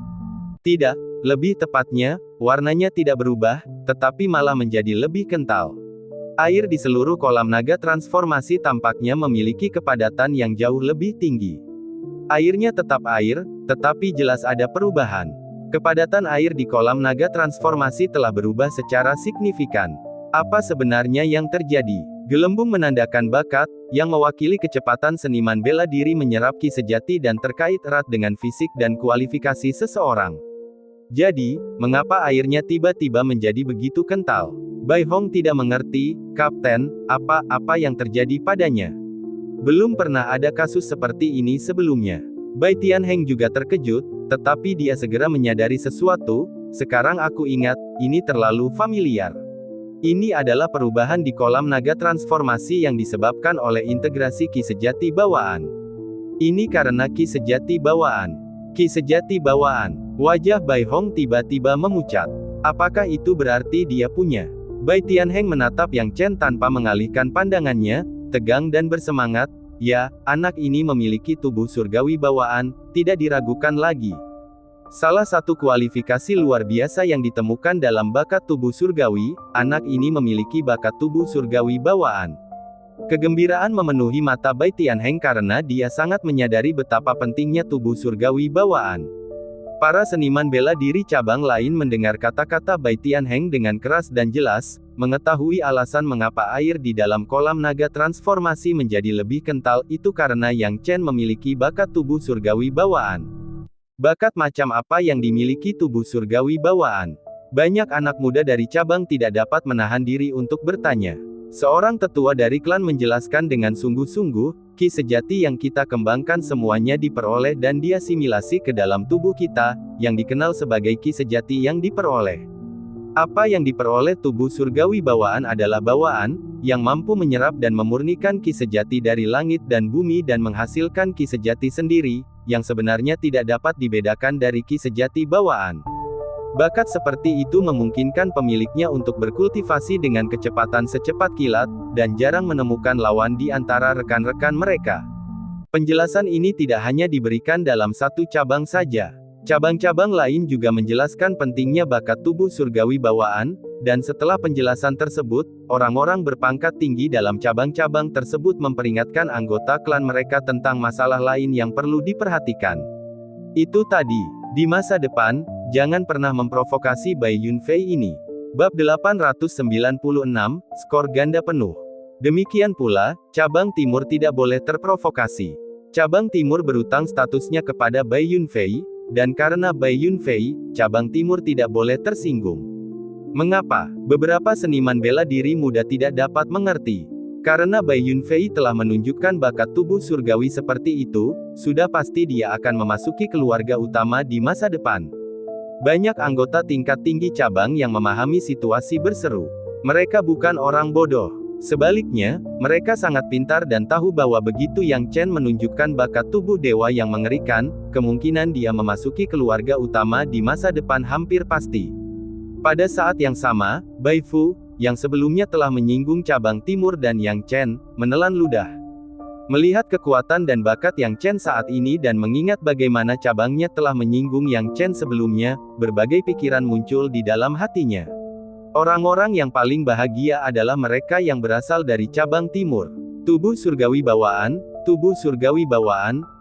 Tidak, lebih tepatnya, warnanya tidak berubah, tetapi malah menjadi lebih kental. Air di seluruh kolam naga transformasi tampaknya memiliki kepadatan yang jauh lebih tinggi. Airnya tetap air, tetapi jelas ada perubahan. Kepadatan air di kolam naga transformasi telah berubah secara signifikan. Apa sebenarnya yang terjadi? Gelembung menandakan bakat, yang mewakili kecepatan seniman bela diri menyerap ki sejati dan terkait erat dengan fisik dan kualifikasi seseorang. Jadi, mengapa airnya tiba-tiba menjadi begitu kental? Bai Hong tidak mengerti, Kapten, apa yang terjadi padanya? Belum pernah ada kasus seperti ini sebelumnya. Bai Tianheng juga terkejut, tetapi dia segera menyadari sesuatu, sekarang aku ingat, ini terlalu familiar. Ini adalah perubahan di kolam naga transformasi yang disebabkan oleh integrasi ki sejati bawaan. Ini karena ki sejati bawaan. Ki sejati bawaan. Wajah Bai Hong tiba-tiba memucat. Apakah itu berarti dia punya? Bai Tianheng menatap Yang Chen tanpa mengalihkan pandangannya, tegang dan bersemangat. Ya, anak ini memiliki tubuh surgawi bawaan, tidak diragukan lagi. Salah satu kualifikasi luar biasa yang ditemukan dalam bakat tubuh surgawi, anak ini memiliki bakat tubuh surgawi bawaan. Kegembiraan memenuhi mata Bai Tianheng karena dia sangat menyadari betapa pentingnya tubuh surgawi bawaan. Para seniman bela diri cabang lain mendengar kata-kata Bai Tianheng dengan keras dan jelas, mengetahui alasan mengapa air di dalam kolam naga transformasi menjadi lebih kental, itu karena Yang Chen memiliki bakat tubuh surgawi bawaan. Bakat macam apa yang dimiliki tubuh surgawi bawaan? Banyak anak muda dari cabang tidak dapat menahan diri untuk bertanya. Seorang tetua dari klan menjelaskan dengan sungguh-sungguh, ki sejati yang kita kembangkan semuanya diperoleh dan diasimilasi ke dalam tubuh kita, yang dikenal sebagai ki sejati yang diperoleh. Apa yang diperoleh tubuh surgawi bawaan adalah bawaan, yang mampu menyerap dan memurnikan ki sejati dari langit dan bumi dan menghasilkan ki sejati sendiri, yang sebenarnya tidak dapat dibedakan dari ki sejati bawaan. Bakat seperti itu memungkinkan pemiliknya untuk berkultivasi dengan kecepatan secepat kilat, dan jarang menemukan lawan di antara rekan-rekan mereka. Penjelasan ini tidak hanya diberikan dalam satu cabang saja. Cabang-cabang lain juga menjelaskan pentingnya bakat tubuh surgawi bawaan, dan setelah penjelasan tersebut, orang-orang berpangkat tinggi dalam cabang-cabang tersebut memperingatkan anggota klan mereka tentang masalah lain yang perlu diperhatikan. Itu tadi, di masa depan, jangan pernah memprovokasi Bai Yunfei ini. Bab 896, skor ganda penuh. Demikian pula, cabang timur tidak boleh terprovokasi. Cabang timur berutang statusnya kepada Bai Yunfei, dan karena Bai Yunfei, cabang timur tidak boleh tersinggung. Mengapa? Beberapa seniman bela diri muda tidak dapat mengerti. Karena Bai Yunfei telah menunjukkan bakat tubuh surgawi seperti itu, sudah pasti dia akan memasuki keluarga utama di masa depan. Banyak anggota tingkat tinggi cabang yang memahami situasi berseru. Mereka bukan orang bodoh. Sebaliknya, mereka sangat pintar dan tahu bahwa begitu Yang Chen menunjukkan bakat tubuh dewa yang mengerikan, kemungkinan dia memasuki keluarga utama di masa depan hampir pasti. Pada saat yang sama, Bai Fu, yang sebelumnya telah menyinggung cabang timur dan Yang Chen, menelan ludah. Melihat kekuatan dan bakat Yang Chen saat ini dan mengingat bagaimana cabangnya telah menyinggung Yang Chen sebelumnya, berbagai pikiran muncul di dalam hatinya. Orang-orang yang paling bahagia adalah mereka yang berasal dari cabang timur. Tubuh surgawi bawaan,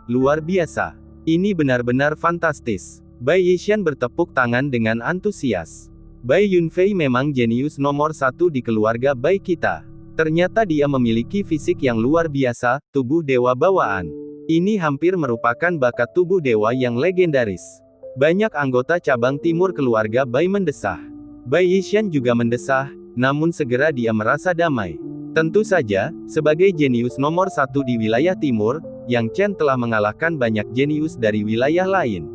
luar biasa. Ini benar-benar fantastis. Bai Yixian bertepuk tangan dengan antusias. Bai Yunfei memang jenius nomor satu di keluarga Bai kita. Ternyata dia memiliki fisik yang luar biasa, tubuh dewa bawaan. Ini hampir merupakan bakat tubuh dewa yang legendaris. Banyak anggota cabang timur keluarga Bai mendesah. Bai Yixian juga mendesah, namun segera dia merasa damai. Tentu saja, sebagai jenius nomor satu di wilayah timur, Yang Chen telah mengalahkan banyak jenius dari wilayah lain.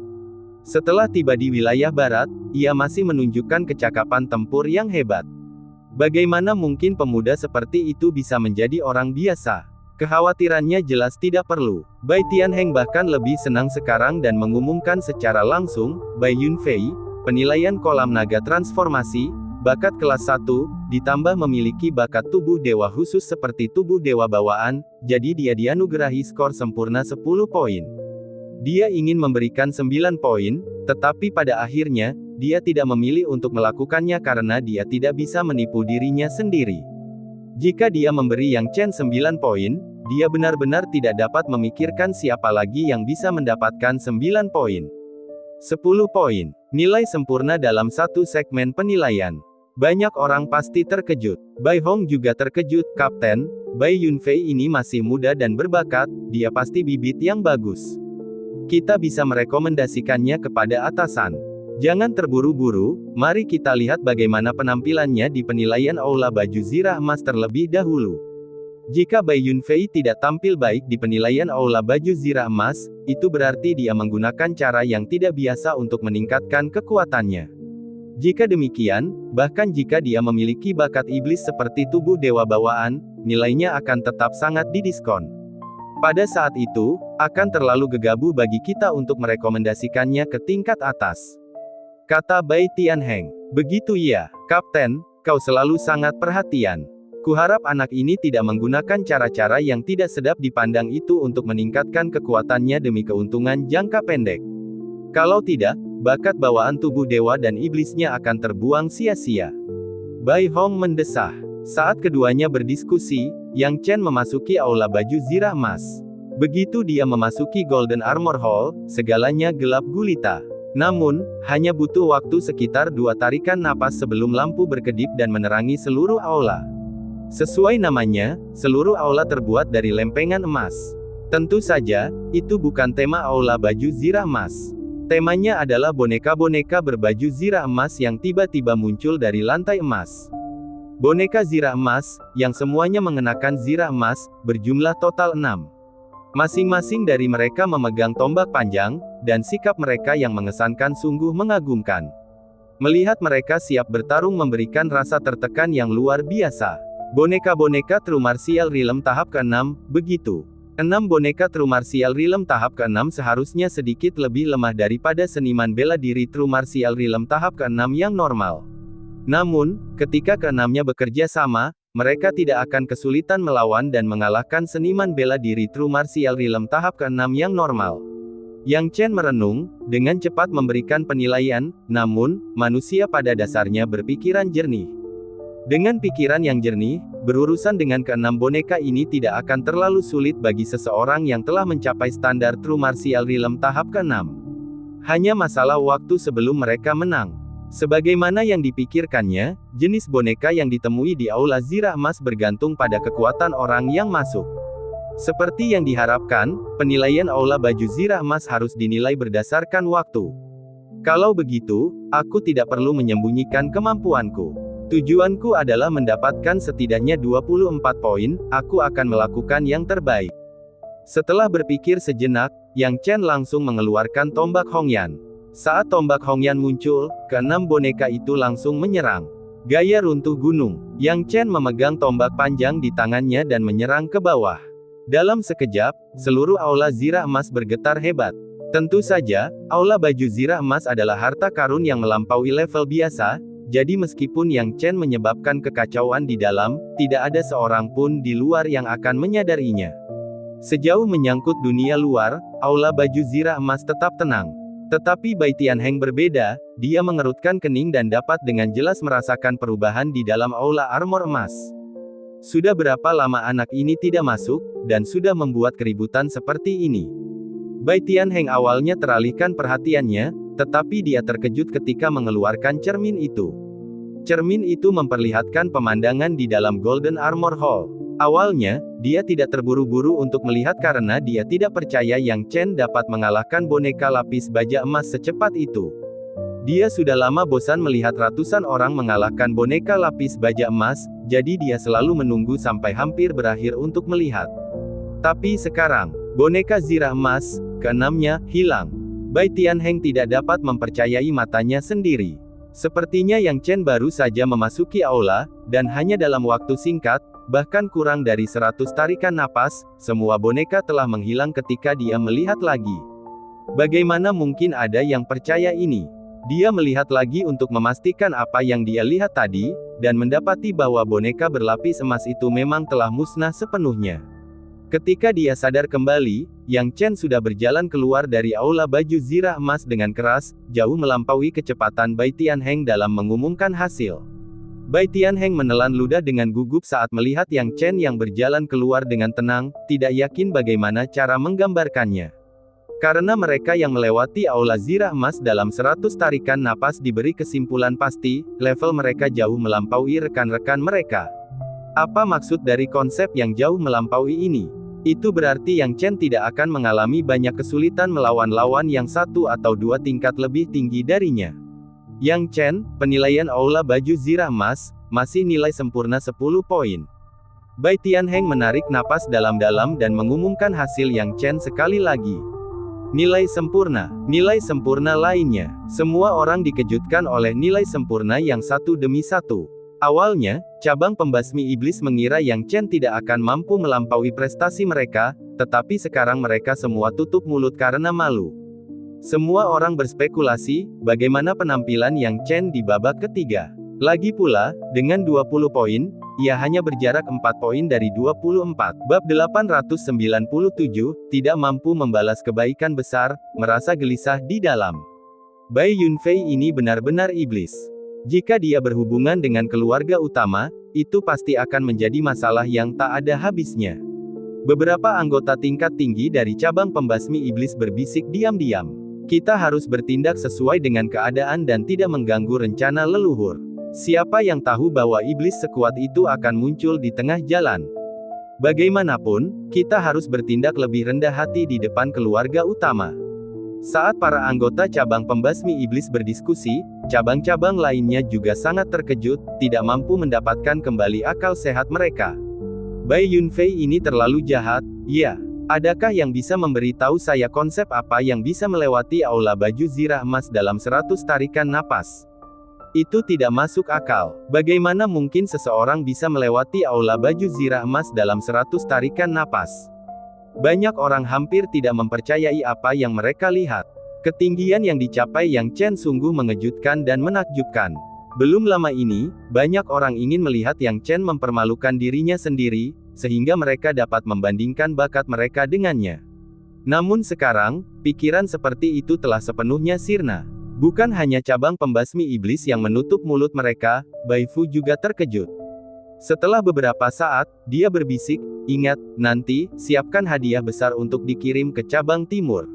Setelah tiba di wilayah barat, ia masih menunjukkan kecakapan tempur yang hebat. Bagaimana mungkin pemuda seperti itu bisa menjadi orang biasa? Kekhawatirannya jelas tidak perlu. Bai Tianheng bahkan lebih senang sekarang dan mengumumkan secara langsung, Bai Yunfei, penilaian kolam naga transformasi, bakat kelas 1, ditambah memiliki bakat tubuh dewa khusus seperti tubuh dewa bawaan, jadi dia dianugerahi skor sempurna 10 poin. Dia ingin memberikan 9 poin, tetapi pada akhirnya, dia tidak memilih untuk melakukannya karena dia tidak bisa menipu dirinya sendiri. Jika dia memberi Yang Chen 9 poin, dia benar-benar tidak dapat memikirkan siapa lagi yang bisa mendapatkan 9 poin. 10 poin. Nilai sempurna dalam satu segmen penilaian. Banyak orang pasti terkejut. Bai Hong juga terkejut, Kapten. Bai Yunfei ini masih muda dan berbakat, dia pasti bibit yang bagus. Kita bisa merekomendasikannya kepada atasan. Jangan terburu-buru, mari kita lihat bagaimana penampilannya di penilaian Aula Baju Zirah Emas terlebih dahulu. Jika Bai Yunfei tidak tampil baik di penilaian Aula Baju Zirah Emas, itu berarti dia menggunakan cara yang tidak biasa untuk meningkatkan kekuatannya. Jika demikian, bahkan jika dia memiliki bakat iblis seperti tubuh dewa bawaan, nilainya akan tetap sangat didiskon. Pada saat itu, akan terlalu gegabah bagi kita untuk merekomendasikannya ke tingkat atas. Kata Bai Tianheng. Begitu ya, Kapten, kau selalu sangat perhatian. Kuharap anak ini tidak menggunakan cara-cara yang tidak sedap dipandang itu untuk meningkatkan kekuatannya demi keuntungan jangka pendek. Kalau tidak, bakat bawaan tubuh dewa dan iblisnya akan terbuang sia-sia. Bai Hong mendesah. Saat keduanya berdiskusi, Yang Chen memasuki aula baju zirah emas. Begitu dia memasuki Golden Armor Hall, segalanya gelap gulita. Namun, hanya butuh waktu sekitar 2 tarikan napas sebelum lampu berkedip dan menerangi seluruh aula. Sesuai namanya, seluruh aula terbuat dari lempengan emas. Tentu saja, itu bukan tema aula baju zirah emas. Temanya adalah boneka-boneka berbaju zirah emas yang tiba-tiba muncul dari lantai emas. Boneka zirah emas, yang semuanya mengenakan zirah emas, berjumlah total 6. Masing-masing dari mereka memegang tombak panjang, dan sikap mereka yang mengesankan sungguh mengagumkan. Melihat mereka siap bertarung memberikan rasa tertekan yang luar biasa. Boneka-boneka True Martial Realm tahap ke-6, begitu. 6 boneka True Martial Realm tahap ke-6 seharusnya sedikit lebih lemah daripada seniman bela diri True Martial Realm tahap ke-6 yang normal. Namun, ketika ke-6-nya bekerja sama, mereka tidak akan kesulitan melawan dan mengalahkan seniman bela diri True Martial Realm tahap ke-6 yang normal. Yang Chen merenung, dengan cepat memberikan penilaian, namun, manusia pada dasarnya berpikiran jernih. Dengan pikiran yang jernih, berurusan dengan ke-6 boneka ini tidak akan terlalu sulit bagi seseorang yang telah mencapai standar True Martial Realm tahap ke-6. Hanya masalah waktu sebelum mereka menang. Sebagaimana yang dipikirkannya, jenis boneka yang ditemui di aula zirah emas bergantung pada kekuatan orang yang masuk. Seperti yang diharapkan, penilaian aula baju zirah emas harus dinilai berdasarkan waktu. Kalau begitu, aku tidak perlu menyembunyikan kemampuanku. Tujuanku adalah mendapatkan setidaknya 24 poin, aku akan melakukan yang terbaik. Setelah berpikir sejenak, Yang Chen langsung mengeluarkan tombak Hongyan. Saat tombak Hongyan muncul, ke-6 boneka itu langsung menyerang. Gaya runtuh gunung. Yang Chen memegang tombak panjang di tangannya dan menyerang ke bawah. Dalam sekejap, seluruh aula zirah emas bergetar hebat. Tentu saja, aula baju zirah emas adalah harta karun yang melampaui level biasa, jadi meskipun Yang Chen menyebabkan kekacauan di dalam, tidak ada seorang pun di luar yang akan menyadarinya. Sejauh menyangkut dunia luar, aula baju zirah emas tetap tenang. Tetapi Bai Tianheng berbeda, dia mengerutkan kening dan dapat dengan jelas merasakan perubahan di dalam aula armor emas. Sudah berapa lama anak ini tidak masuk, dan sudah membuat keributan seperti ini. Bai Tianheng awalnya teralihkan perhatiannya, tetapi dia terkejut ketika mengeluarkan cermin itu. Cermin itu memperlihatkan pemandangan di dalam Golden Armor Hall. Awalnya, dia tidak terburu-buru untuk melihat karena dia tidak percaya Yang Chen dapat mengalahkan boneka lapis baja emas secepat itu. Dia sudah lama bosan melihat ratusan orang mengalahkan boneka lapis baja emas, jadi dia selalu menunggu sampai hampir berakhir untuk melihat. Tapi sekarang, boneka zirah emas, ke-6-nya, hilang. Bai Tianheng tidak dapat mempercayai matanya sendiri. Sepertinya Yang Chen baru saja memasuki aula, dan hanya dalam waktu singkat, bahkan kurang dari 100 tarikan napas, semua boneka telah menghilang ketika dia melihat lagi. Bagaimana mungkin ada yang percaya ini? Dia melihat lagi untuk memastikan apa yang dia lihat tadi, dan mendapati bahwa boneka berlapis emas itu memang telah musnah sepenuhnya. Ketika dia sadar kembali, Yang Chen sudah berjalan keluar dari aula baju zirah emas dengan keras, jauh melampaui kecepatan Bai Tianheng dalam mengumumkan hasil. Bai Tianheng menelan ludah dengan gugup saat melihat Yang Chen yang berjalan keluar dengan tenang, tidak yakin bagaimana cara menggambarkannya. Karena mereka yang melewati aula zirah emas dalam 100 tarikan napas diberi kesimpulan pasti, level mereka jauh melampaui rekan-rekan mereka. Apa maksud dari konsep yang jauh melampaui ini? Itu berarti Yang Chen tidak akan mengalami banyak kesulitan melawan lawan yang 1 atau 2 tingkat lebih tinggi darinya. Yang Chen, penilaian aula baju zirah emas, masih nilai sempurna 10 poin. Bai Tianheng menarik napas dalam-dalam dan mengumumkan hasil Yang Chen sekali lagi. Nilai sempurna. Nilai sempurna lainnya. Semua orang dikejutkan oleh nilai sempurna yang satu demi satu. Awalnya, cabang pembasmi iblis mengira Yang Chen tidak akan mampu melampaui prestasi mereka, tetapi sekarang mereka semua tutup mulut karena malu. Semua orang berspekulasi, bagaimana penampilan Yang Chen di babak ketiga. Lagi pula, dengan 20 poin, ia hanya berjarak 4 poin dari 24. Bab 897, tidak mampu membalas kebaikan besar, merasa gelisah di dalam. Bai Yunfei ini benar-benar iblis. Jika dia berhubungan dengan keluarga utama, itu pasti akan menjadi masalah yang tak ada habisnya. Beberapa anggota tingkat tinggi dari cabang pembasmi iblis berbisik diam-diam. Kita harus bertindak sesuai dengan keadaan dan tidak mengganggu rencana leluhur. Siapa yang tahu bahwa iblis sekuat itu akan muncul di tengah jalan? Bagaimanapun, kita harus bertindak lebih rendah hati di depan keluarga utama. Saat para anggota cabang pembasmi iblis berdiskusi, cabang-cabang lainnya juga sangat terkejut, tidak mampu mendapatkan kembali akal sehat mereka. Bai Yunfei ini terlalu jahat, ya. Adakah yang bisa memberitahu saya konsep apa yang bisa melewati aula baju zirah emas dalam 100 tarikan napas? Itu tidak masuk akal. Bagaimana mungkin seseorang bisa melewati aula baju zirah emas dalam 100 tarikan napas? Banyak orang hampir tidak mempercayai apa yang mereka lihat. Ketinggian yang dicapai Yang Chen sungguh mengejutkan dan menakjubkan. Belum lama ini, banyak orang ingin melihat Yang Chen mempermalukan dirinya sendiri, sehingga mereka dapat membandingkan bakat mereka dengannya. Namun sekarang, pikiran seperti itu telah sepenuhnya sirna. Bukan hanya cabang pembasmi iblis yang menutup mulut mereka, Bai Fu juga terkejut. Setelah beberapa saat, dia berbisik, ingat, nanti, siapkan hadiah besar untuk dikirim ke cabang timur.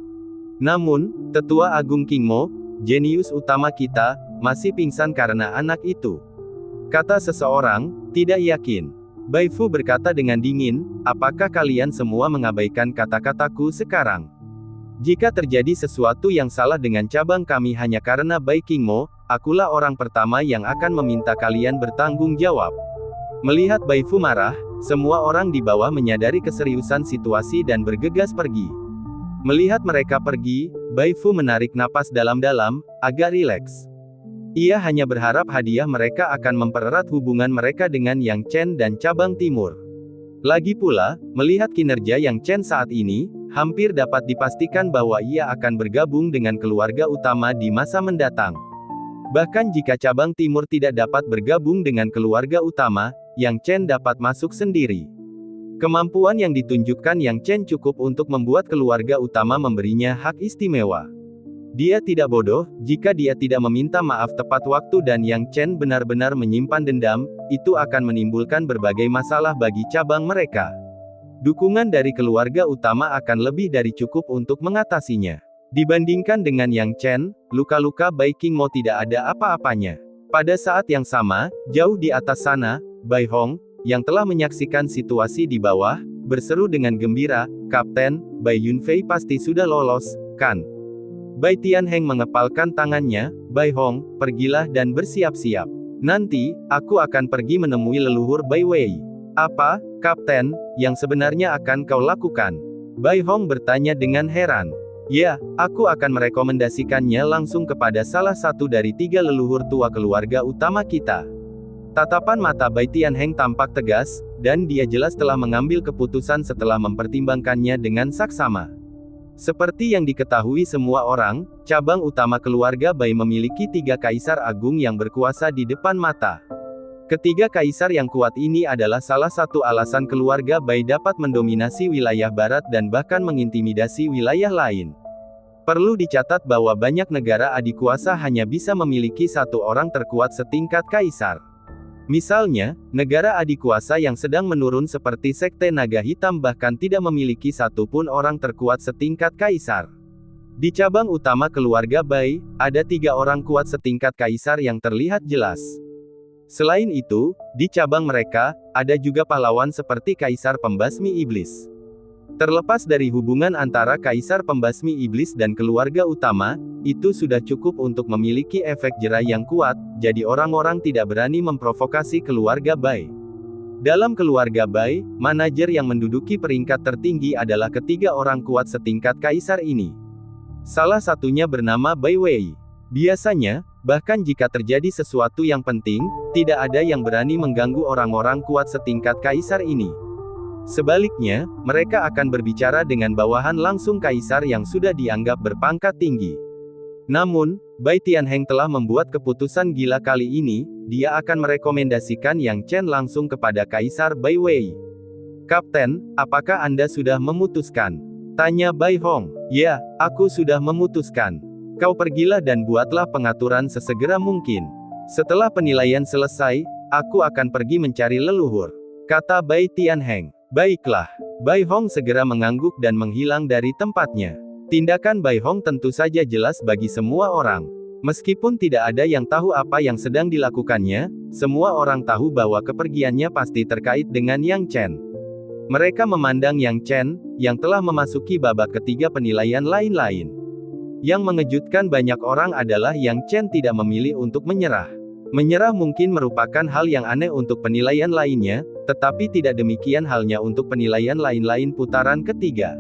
Namun, Tetua Agung King Mo, jenius utama kita, masih pingsan karena anak itu. Kata seseorang, tidak yakin. Bai Fu berkata dengan dingin, apakah kalian semua mengabaikan kata-kataku sekarang? Jika terjadi sesuatu yang salah dengan cabang kami hanya karena Bai King Mo, akulah orang pertama yang akan meminta kalian bertanggung jawab. Melihat Bai Fu marah, semua orang di bawah menyadari keseriusan situasi dan bergegas pergi. Melihat mereka pergi, Bai Fu menarik napas dalam-dalam, agak rileks. Ia hanya berharap hadiah mereka akan mempererat hubungan mereka dengan Yang Chen dan cabang timur. Lagi pula, melihat kinerja Yang Chen saat ini, hampir dapat dipastikan bahwa ia akan bergabung dengan keluarga utama di masa mendatang. Bahkan jika cabang timur tidak dapat bergabung dengan keluarga utama, Yang Chen dapat masuk sendiri. Kemampuan yang ditunjukkan Yang Chen cukup untuk membuat keluarga utama memberinya hak istimewa. Dia tidak bodoh, jika dia tidak meminta maaf tepat waktu dan Yang Chen benar-benar menyimpan dendam, itu akan menimbulkan berbagai masalah bagi cabang mereka. Dukungan dari keluarga utama akan lebih dari cukup untuk mengatasinya. Dibandingkan dengan Yang Chen, luka-luka Bai King Mo tidak ada apa-apanya. Pada saat yang sama, jauh di atas sana, Bai Hong, yang telah menyaksikan situasi di bawah, berseru dengan gembira, Kapten, Bai Yunfei pasti sudah lolos, kan? Bai Tianheng mengepalkan tangannya, Bai Hong, pergilah dan bersiap-siap. Nanti, aku akan pergi menemui leluhur Bai Wei. Apa, Kapten, yang sebenarnya akan kau lakukan? Bai Hong bertanya dengan heran. Ya, aku akan merekomendasikannya langsung kepada salah satu dari 3 leluhur tua keluarga utama kita. Tatapan mata Bai Tianheng tampak tegas, dan dia jelas telah mengambil keputusan setelah mempertimbangkannya dengan saksama. Seperti yang diketahui semua orang, cabang utama keluarga Bai memiliki 3 kaisar agung yang berkuasa di depan mata. Ketiga kaisar yang kuat ini adalah salah satu alasan keluarga Bai dapat mendominasi wilayah barat dan bahkan mengintimidasi wilayah lain. Perlu dicatat bahwa banyak negara adikuasa hanya bisa memiliki satu orang terkuat setingkat kaisar. Misalnya, negara adikuasa yang sedang menurun seperti Sekte Naga Hitam bahkan tidak memiliki satupun orang terkuat setingkat kaisar. Di cabang utama keluarga Bai, ada 3 orang kuat setingkat kaisar yang terlihat jelas. Selain itu, di cabang mereka, ada juga pahlawan seperti Kaisar Pembasmi Iblis. Terlepas dari hubungan antara Kaisar Pembasmi Iblis dan keluarga utama, itu sudah cukup untuk memiliki efek jera yang kuat, jadi orang-orang tidak berani memprovokasi keluarga Bai. Dalam keluarga Bai, manajer yang menduduki peringkat tertinggi adalah ketiga orang kuat setingkat kaisar ini. Salah satunya bernama Bai Wei. Biasanya, bahkan jika terjadi sesuatu yang penting, tidak ada yang berani mengganggu orang-orang kuat setingkat kaisar ini. Sebaliknya, mereka akan berbicara dengan bawahan langsung kaisar yang sudah dianggap berpangkat tinggi. Namun, Bai Tianheng telah membuat keputusan gila kali ini, dia akan merekomendasikan Yang Chen langsung kepada Kaisar Bai Wei. "Kapten, apakah Anda sudah memutuskan?" tanya Bai Hong. "Ya, aku sudah memutuskan. Kau pergilah dan buatlah pengaturan sesegera mungkin. Setelah penilaian selesai, aku akan pergi mencari leluhur," kata Bai Tianheng. "Baiklah." Bai Hong segera mengangguk dan menghilang dari tempatnya. Tindakan Bai Hong tentu saja jelas bagi semua orang. Meskipun tidak ada yang tahu apa yang sedang dilakukannya, semua orang tahu bahwa kepergiannya pasti terkait dengan Yang Chen. Mereka memandang Yang Chen, yang telah memasuki babak ketiga penilaian lain-lain. Yang mengejutkan banyak orang adalah Yang Chen tidak memilih untuk menyerah. Menyerah mungkin merupakan hal yang aneh untuk penilaian lainnya, tetapi tidak demikian halnya untuk penilaian lain-lain putaran ketiga.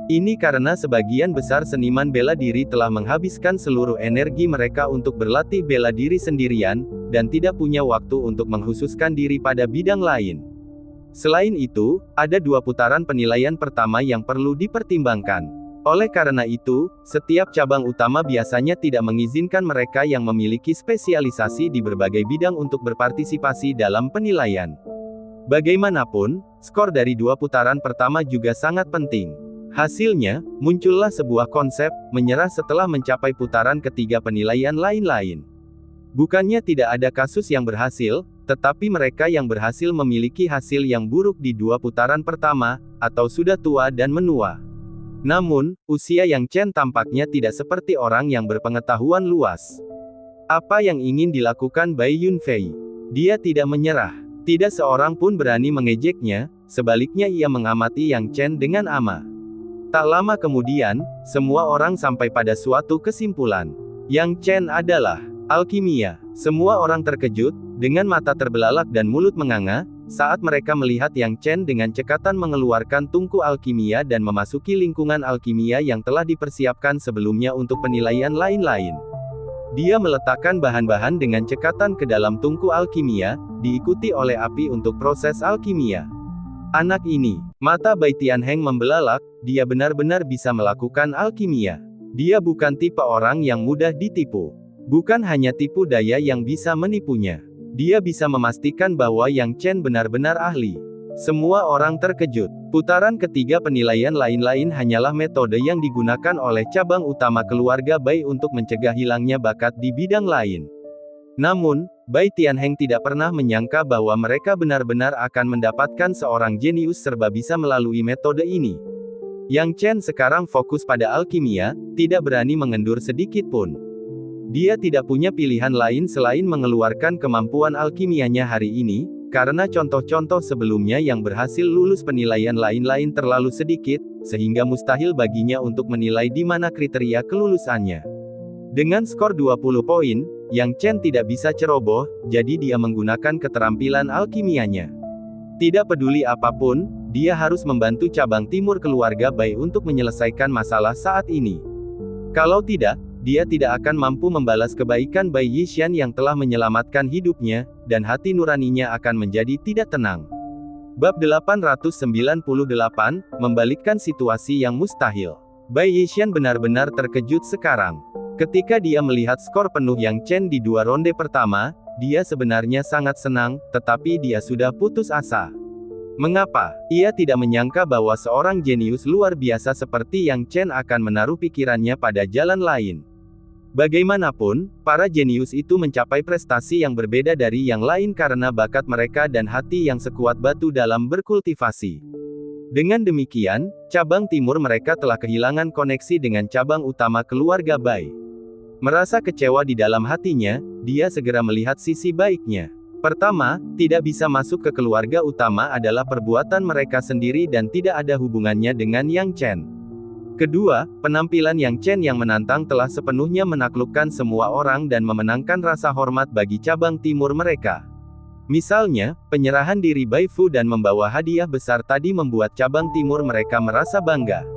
Ini karena sebagian besar seniman bela diri telah menghabiskan seluruh energi mereka untuk berlatih bela diri sendirian, dan tidak punya waktu untuk mengkhususkan diri pada bidang lain. Selain itu, ada 2 putaran penilaian pertama yang perlu dipertimbangkan. Oleh karena itu, setiap cabang utama biasanya tidak mengizinkan mereka yang memiliki spesialisasi di berbagai bidang untuk berpartisipasi dalam penilaian. Bagaimanapun, skor dari 2 putaran pertama juga sangat penting. Hasilnya, muncullah sebuah konsep, menyerah setelah mencapai putaran ketiga penilaian lain-lain. Bukannya tidak ada kasus yang berhasil, tetapi mereka yang berhasil memiliki hasil yang buruk di 2 putaran pertama, atau sudah tua dan menua. Namun, usia Yang Chen tampaknya tidak seperti orang yang berpengetahuan luas. Apa yang ingin dilakukan Bai Yunfei? Dia tidak menyerah. Tidak seorang pun berani mengejeknya, sebaliknya ia mengamati Yang Chen dengan ama. Tak lama kemudian, semua orang sampai pada suatu kesimpulan. Yang Chen adalah alkimia. Semua orang terkejut, dengan mata terbelalak dan mulut menganga, saat mereka melihat Yang Chen dengan cekatan mengeluarkan tungku alkimia dan memasuki lingkungan alkimia yang telah dipersiapkan sebelumnya untuk penilaian lain-lain. Dia meletakkan bahan-bahan dengan cekatan ke dalam tungku alkimia, diikuti oleh api untuk proses alkimia. Anak ini, mata Bai Tianheng membelalak, dia benar-benar bisa melakukan alkimia. Dia bukan tipe orang yang mudah ditipu. Bukan hanya tipu daya yang bisa menipunya. Dia bisa memastikan bahwa Yang Chen benar-benar ahli. Semua orang terkejut. Putaran ketiga penilaian lain-lain hanyalah metode yang digunakan oleh cabang utama keluarga Bai untuk mencegah hilangnya bakat di bidang lain. Namun, Bai Tianheng tidak pernah menyangka bahwa mereka benar-benar akan mendapatkan seorang jenius serba bisa melalui metode ini. Yang Chen sekarang fokus pada alkimia, tidak berani mengendur sedikit pun. Dia tidak punya pilihan lain selain mengeluarkan kemampuan alkimianya hari ini, karena contoh-contoh sebelumnya yang berhasil lulus penilaian lain-lain terlalu sedikit, sehingga mustahil baginya untuk menilai di mana kriteria kelulusannya. Dengan skor 20 poin, Yang Chen tidak bisa ceroboh, jadi dia menggunakan keterampilan alkimianya. Tidak peduli apapun, dia harus membantu cabang timur keluarga Bai untuk menyelesaikan masalah saat ini. Kalau tidak, dia tidak akan mampu membalas kebaikan Bai Yixian yang telah menyelamatkan hidupnya, dan hati nuraninya akan menjadi tidak tenang. Bab 898, membalikkan situasi yang mustahil. Bai Yixian benar-benar terkejut sekarang. Ketika dia melihat skor penuh Yang Chen di 2 ronde pertama, dia sebenarnya sangat senang, tetapi dia sudah putus asa. Mengapa? Ia tidak menyangka bahwa seorang jenius luar biasa seperti Yang Chen akan menaruh pikirannya pada jalan lain. Bagaimanapun, para jenius itu mencapai prestasi yang berbeda dari yang lain karena bakat mereka dan hati yang sekuat batu dalam berkultivasi. Dengan demikian, cabang timur mereka telah kehilangan koneksi dengan cabang utama keluarga Bai. Merasa kecewa di dalam hatinya, dia segera melihat sisi baiknya. Pertama, tidak bisa masuk ke keluarga utama adalah perbuatan mereka sendiri dan tidak ada hubungannya dengan Yang Chen. Kedua, penampilan Yang Chen yang menantang telah sepenuhnya menaklukkan semua orang dan memenangkan rasa hormat bagi cabang timur mereka. Misalnya, penyerahan diri Bai Fu dan membawa hadiah besar tadi membuat cabang timur mereka merasa bangga.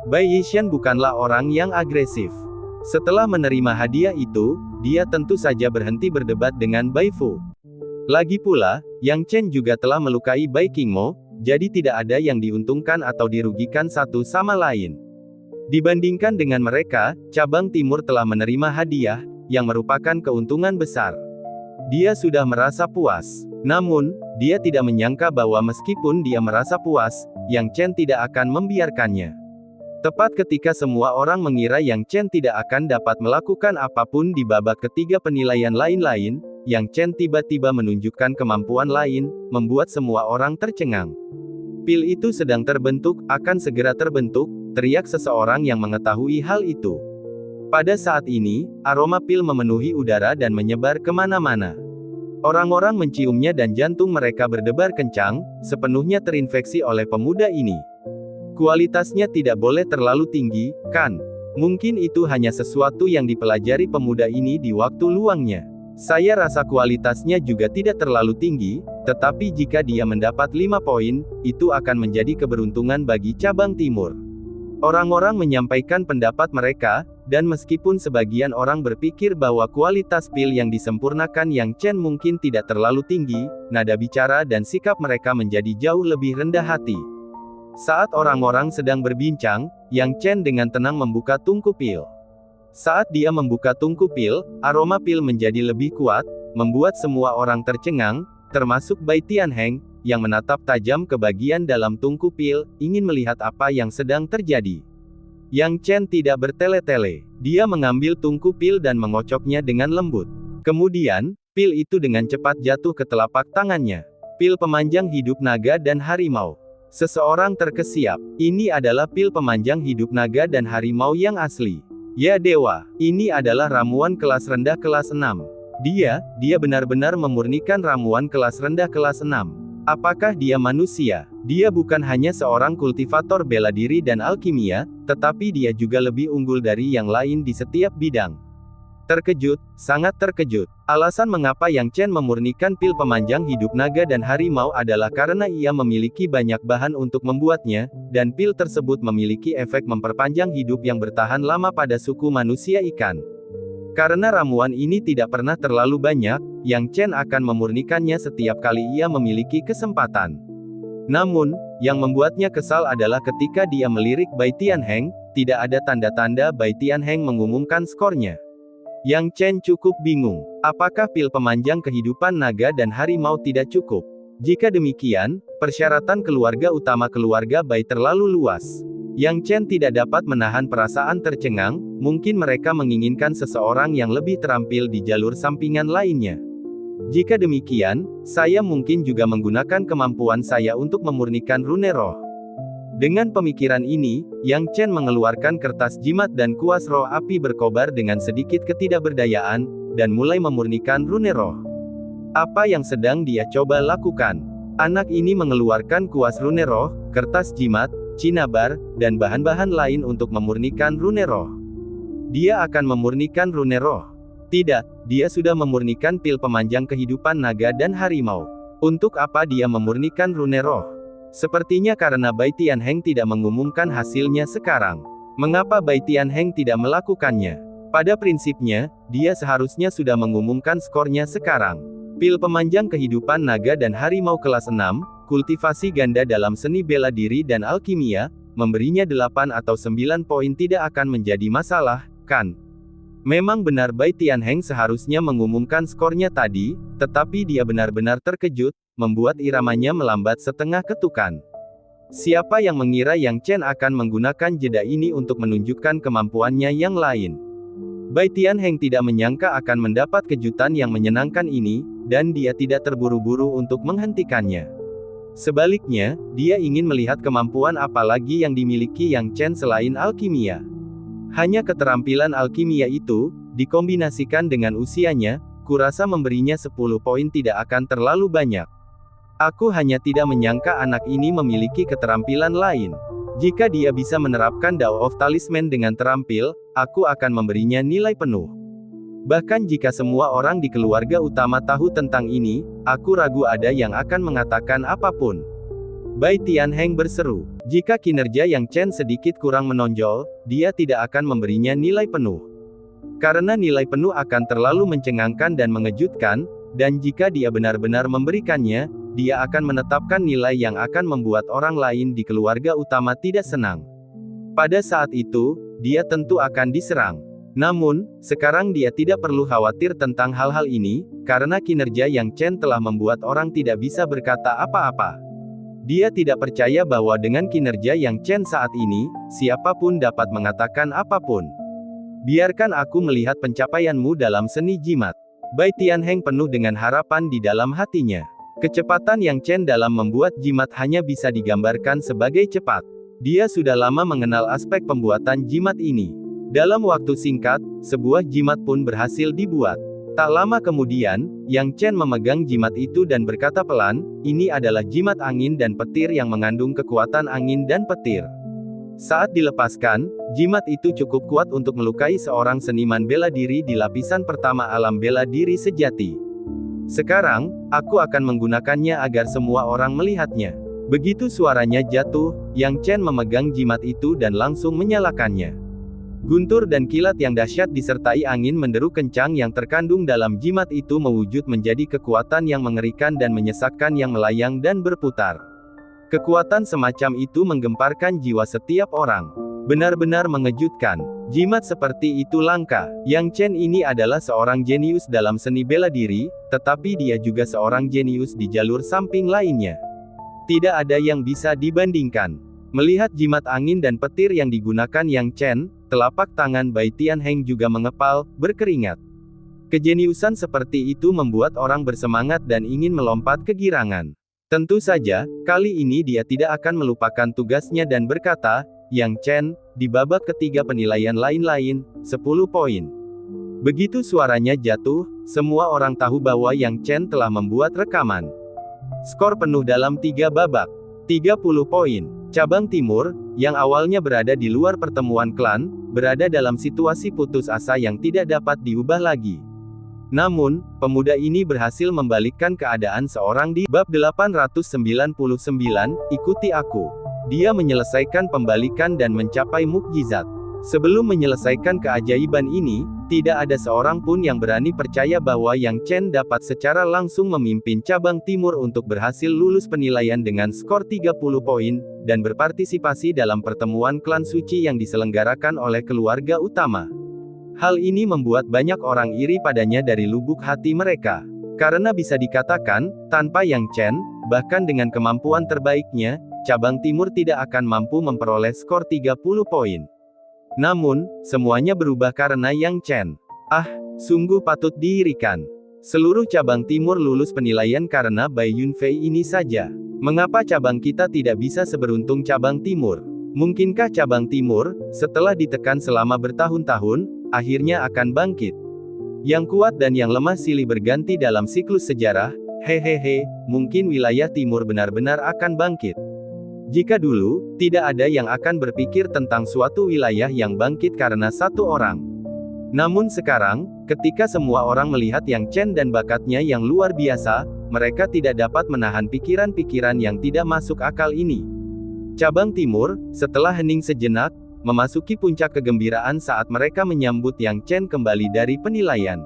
Bai Yixian bukanlah orang yang agresif. Setelah menerima hadiah itu, dia tentu saja berhenti berdebat dengan Bai Fu. Lagi pula, Yang Chen juga telah melukai Bai Qingmo, jadi tidak ada yang diuntungkan atau dirugikan satu sama lain. Dibandingkan dengan mereka, cabang timur telah menerima hadiah, yang merupakan keuntungan besar. Dia sudah merasa puas. Namun, dia tidak menyangka bahwa meskipun dia merasa puas, Yang Chen tidak akan membiarkannya. Tepat ketika semua orang mengira Yang Chen tidak akan dapat melakukan apapun di babak ketiga penilaian lain-lain, Yang Chen tiba-tiba menunjukkan kemampuan lain, membuat semua orang tercengang. Pil itu sedang terbentuk, akan segera terbentuk, teriak seseorang yang mengetahui hal itu. Pada saat ini, aroma pil memenuhi udara dan menyebar kemana-mana. Orang-orang menciumnya dan jantung mereka berdebar kencang, sepenuhnya terinfeksi oleh pemuda ini. Kualitasnya tidak boleh terlalu tinggi, kan? Mungkin itu hanya sesuatu yang dipelajari pemuda ini di waktu luangnya. Saya rasa kualitasnya juga tidak terlalu tinggi, tetapi jika dia mendapat 5 poin, itu akan menjadi keberuntungan bagi cabang timur. Orang-orang menyampaikan pendapat mereka, dan meskipun sebagian orang berpikir bahwa kualitas pil yang disempurnakan Yang Chen mungkin tidak terlalu tinggi, nada bicara dan sikap mereka menjadi jauh lebih rendah hati. Saat orang-orang sedang berbincang, Yang Chen dengan tenang membuka tungku pil. Saat dia membuka tungku pil, aroma pil menjadi lebih kuat, membuat semua orang tercengang, termasuk Bai Tianheng, yang menatap tajam ke bagian dalam tungku pil, ingin melihat apa yang sedang terjadi. Yang Chen tidak bertele-tele. Dia mengambil tungku pil dan mengocoknya dengan lembut. Kemudian, pil itu dengan cepat jatuh ke telapak tangannya. Pil pemanjang hidup naga dan harimau. Seseorang terkesiap. Ini adalah pil pemanjang hidup naga dan harimau yang asli. Ya dewa, ini adalah ramuan kelas rendah kelas 6. Dia benar-benar memurnikan ramuan kelas rendah kelas 6. Apakah dia manusia? Dia bukan hanya seorang kultivator bela diri dan alkimia, tetapi dia juga lebih unggul dari yang lain di setiap bidang. Terkejut, sangat terkejut. Alasan mengapa Yang Chen memurnikan pil pemanjang hidup naga dan harimau adalah karena ia memiliki banyak bahan untuk membuatnya, dan pil tersebut memiliki efek memperpanjang hidup yang bertahan lama pada suku manusia ikan. Karena ramuan ini tidak pernah terlalu banyak, Yang Chen akan memurnikannya setiap kali ia memiliki kesempatan. Namun, yang membuatnya kesal adalah ketika dia melirik Bai Tianheng, tidak ada tanda-tanda Bai Tianheng mengumumkan skornya. Yang Chen cukup bingung. Apakah pil pemanjang kehidupan naga dan harimau tidak cukup? Jika demikian, persyaratan keluarga utama keluarga Bai terlalu luas. Yang Chen tidak dapat menahan perasaan tercengang, mungkin mereka menginginkan seseorang yang lebih terampil di jalur sampingan lainnya. Jika demikian, saya mungkin juga menggunakan kemampuan saya untuk memurnikan rune roh. Dengan pemikiran ini, Yang Chen mengeluarkan kertas jimat dan kuas roh api berkobar dengan sedikit ketidakberdayaan, dan mulai memurnikan rune roh. Apa yang sedang dia coba lakukan? Anak ini mengeluarkan kuas rune roh, kertas jimat, cinabar, dan bahan-bahan lain untuk memurnikan rune roh. Dia akan memurnikan rune roh. Tidak, dia sudah memurnikan pil pemanjang kehidupan naga dan harimau. Untuk apa dia memurnikan rune roh? Sepertinya karena Bai Tianheng tidak mengumumkan hasilnya sekarang. Mengapa Bai Tianheng tidak melakukannya? Pada prinsipnya, dia seharusnya sudah mengumumkan skornya sekarang. Pil pemanjang kehidupan naga dan harimau kelas 6, kultivasi ganda dalam seni bela diri dan alkimia, memberinya 8 atau 9 poin tidak akan menjadi masalah, kan? Memang benar Bai Tianheng seharusnya mengumumkan skornya tadi, tetapi dia benar-benar terkejut, membuat iramanya melambat setengah ketukan. Siapa yang mengira Yang Chen akan menggunakan jeda ini untuk menunjukkan kemampuannya yang lain? Bai Tianheng tidak menyangka akan mendapat kejutan yang menyenangkan ini, dan dia tidak terburu-buru untuk menghentikannya. Sebaliknya, dia ingin melihat kemampuan apa lagi yang dimiliki Yang Chen selain alkimia. Hanya keterampilan alkimia itu, dikombinasikan dengan usianya, kurasa memberinya 10 poin tidak akan terlalu banyak. Aku hanya tidak menyangka anak ini memiliki keterampilan lain. Jika dia bisa menerapkan Dao of Talisman dengan terampil, aku akan memberinya nilai penuh. Bahkan jika semua orang di keluarga utama tahu tentang ini, aku ragu ada yang akan mengatakan apapun. Bai Tianheng berseru. Jika kinerja Yang Chen sedikit kurang menonjol, dia tidak akan memberinya nilai penuh. Karena nilai penuh akan terlalu mencengangkan dan mengejutkan, dan jika dia benar-benar memberikannya, dia akan menetapkan nilai yang akan membuat orang lain di keluarga utama tidak senang. Pada saat itu, dia tentu akan diserang. Namun, sekarang dia tidak perlu khawatir tentang hal-hal ini, karena kinerja Yang Chen telah membuat orang tidak bisa berkata apa-apa. Dia tidak percaya bahwa dengan kinerja Yang Chen saat ini, siapapun dapat mengatakan apapun. Biarkan aku melihat pencapaianmu dalam seni jimat. Bai Tianheng penuh dengan harapan di dalam hatinya. Kecepatan Yang Chen dalam membuat jimat hanya bisa digambarkan sebagai cepat. Dia sudah lama mengenal aspek pembuatan jimat ini. Dalam waktu singkat, sebuah jimat pun berhasil dibuat. Tak lama kemudian, Yang Chen memegang jimat itu dan berkata pelan, "Ini adalah jimat angin dan petir yang mengandung kekuatan angin dan petir." Saat dilepaskan, jimat itu cukup kuat untuk melukai seorang seniman bela diri di lapisan pertama alam bela diri sejati. Sekarang, aku akan menggunakannya agar semua orang melihatnya. Begitu suaranya jatuh, Yang Chen memegang jimat itu dan langsung menyalakannya. Guntur dan kilat yang dahsyat disertai angin menderu kencang yang terkandung dalam jimat itu mewujud menjadi kekuatan yang mengerikan dan menyesakkan yang melayang dan berputar. Kekuatan semacam itu menggemparkan jiwa setiap orang. Benar-benar mengejutkan. Jimat seperti itu langka. Yang Chen ini adalah seorang jenius dalam seni bela diri, tetapi dia juga seorang jenius di jalur samping lainnya. Tidak ada yang bisa dibandingkan. Melihat jimat angin dan petir yang digunakan Yang Chen, telapak tangan Bai Tianheng juga mengepal, berkeringat. Kejeniusan seperti itu membuat orang bersemangat dan ingin melompat kegirangan. Tentu saja, kali ini dia tidak akan melupakan tugasnya dan berkata, "Yang Chen, di babak ketiga penilaian lain-lain, 10 poin." Begitu suaranya jatuh, semua orang tahu bahwa Yang Chen telah membuat rekaman. Skor penuh dalam 3 babak. 30 poin. Cabang Timur, yang awalnya berada di luar pertemuan klan, berada dalam situasi putus asa yang tidak dapat diubah lagi. Namun, pemuda ini berhasil membalikkan keadaan seorang di bab 899, ikuti aku. Dia menyelesaikan pembalikan dan mencapai mukjizat. Sebelum menyelesaikan keajaiban ini, tidak ada seorang pun yang berani percaya bahwa Yang Chen dapat secara langsung memimpin cabang timur untuk berhasil lulus penilaian dengan skor 30 poin, dan berpartisipasi dalam pertemuan klan suci yang diselenggarakan oleh keluarga utama. Hal ini membuat banyak orang iri padanya dari lubuk hati mereka. Karena bisa dikatakan, tanpa Yang Chen, bahkan dengan kemampuan terbaiknya, cabang timur tidak akan mampu memperoleh skor 30 poin. Namun, semuanya berubah karena Yang Chen. Sungguh patut diirikan. Seluruh cabang timur lulus penilaian karena Bai Yunfei ini saja. Mengapa cabang kita tidak bisa seberuntung cabang timur? Mungkinkah cabang timur, setelah ditekan selama bertahun-tahun, akhirnya akan bangkit? Yang kuat dan yang lemah silih berganti dalam siklus sejarah, hehehe, mungkin wilayah timur benar-benar akan bangkit. Jika dulu, tidak ada yang akan berpikir tentang suatu wilayah yang bangkit karena satu orang. Namun sekarang, ketika semua orang melihat Yang Chen dan bakatnya yang luar biasa, mereka tidak dapat menahan pikiran-pikiran yang tidak masuk akal ini. Cabang Timur, setelah hening sejenak, memasuki puncak kegembiraan saat mereka menyambut Yang Chen kembali dari penilaian.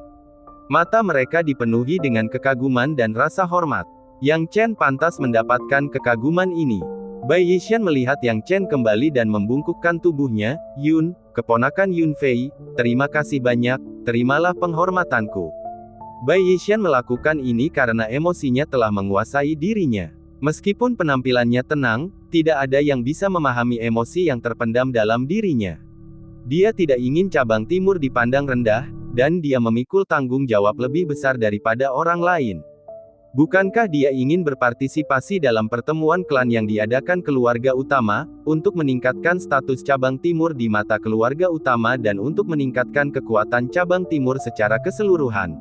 Mata mereka dipenuhi dengan kekaguman dan rasa hormat. Yang Chen pantas mendapatkan kekaguman ini. Bai Yixian melihat Yang Chen kembali dan membungkukkan tubuhnya, "Yun, keponakan Yun Fei, terima kasih banyak, terimalah penghormatanku." Bai Yixian melakukan ini karena emosinya telah menguasai dirinya. Meskipun penampilannya tenang, tidak ada yang bisa memahami emosi yang terpendam dalam dirinya. Dia tidak ingin cabang timur dipandang rendah, dan dia memikul tanggung jawab lebih besar daripada orang lain. Bukankah dia ingin berpartisipasi dalam pertemuan klan yang diadakan keluarga utama, untuk meningkatkan status cabang timur di mata keluarga utama dan untuk meningkatkan kekuatan cabang timur secara keseluruhan?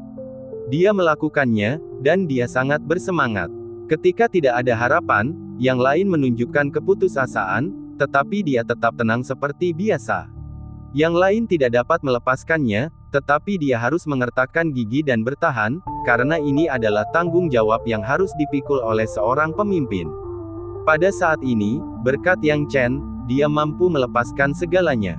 Dia melakukannya, dan dia sangat bersemangat. Ketika tidak ada harapan, yang lain menunjukkan keputusasaan, tetapi dia tetap tenang seperti biasa. Yang lain tidak dapat melepaskannya, tetapi dia harus mengertakkan gigi dan bertahan, karena ini adalah tanggung jawab yang harus dipikul oleh seorang pemimpin. Pada saat ini, berkat Yang Chen, dia mampu melepaskan segalanya.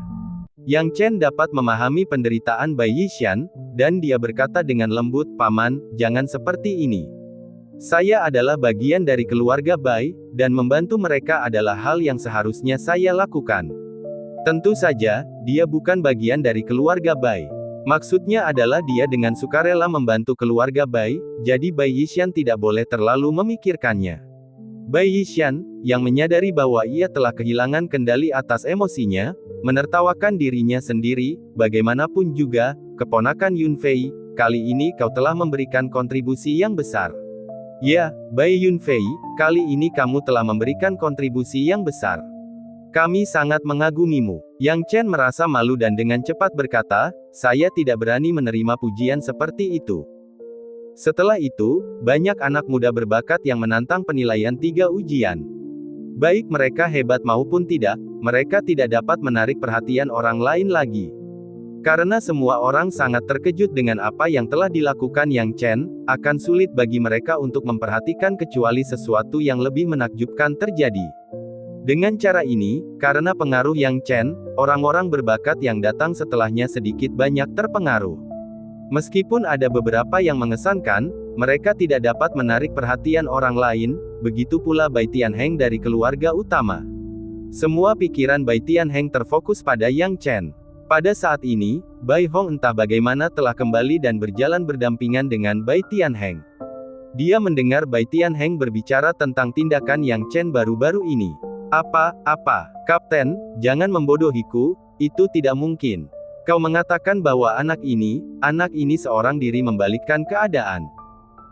Yang Chen dapat memahami penderitaan Bai Yixian, dan dia berkata dengan lembut, "Paman, jangan seperti ini. Saya adalah bagian dari keluarga Bai, dan membantu mereka adalah hal yang seharusnya saya lakukan." Tentu saja, dia bukan bagian dari keluarga Bai. Maksudnya adalah dia dengan sukarela membantu keluarga Bai, jadi Bai Yixian tidak boleh terlalu memikirkannya. Bai Yixian, yang menyadari bahwa ia telah kehilangan kendali atas emosinya, menertawakan dirinya sendiri. "Bagaimanapun juga, keponakan Yunfei, kali ini kau telah memberikan kontribusi yang besar." "Ya, Bai Yunfei, kali ini kamu telah memberikan kontribusi yang besar. Kami sangat mengagumimu." Yang Chen merasa malu dan dengan cepat berkata, "Saya tidak berani menerima pujian seperti itu." Setelah itu, banyak anak muda berbakat yang menantang penilaian 3 ujian. Baik mereka hebat maupun tidak, mereka tidak dapat menarik perhatian orang lain lagi. Karena semua orang sangat terkejut dengan apa yang telah dilakukan Yang Chen, akan sulit bagi mereka untuk memperhatikan kecuali sesuatu yang lebih menakjubkan terjadi. Dengan cara ini, karena pengaruh Yang Chen, orang-orang berbakat yang datang setelahnya sedikit banyak terpengaruh. Meskipun ada beberapa yang mengesankan, mereka tidak dapat menarik perhatian orang lain, begitu pula Bai Tianheng dari keluarga utama. Semua pikiran Bai Tianheng terfokus pada Yang Chen. Pada saat ini, Bai Hong entah bagaimana telah kembali dan berjalan berdampingan dengan Bai Tianheng. Dia mendengar Bai Tianheng berbicara tentang tindakan Yang Chen baru-baru ini. Apa, Kapten, jangan membodohiku, itu tidak mungkin. Kau mengatakan bahwa anak ini seorang diri membalikkan keadaan.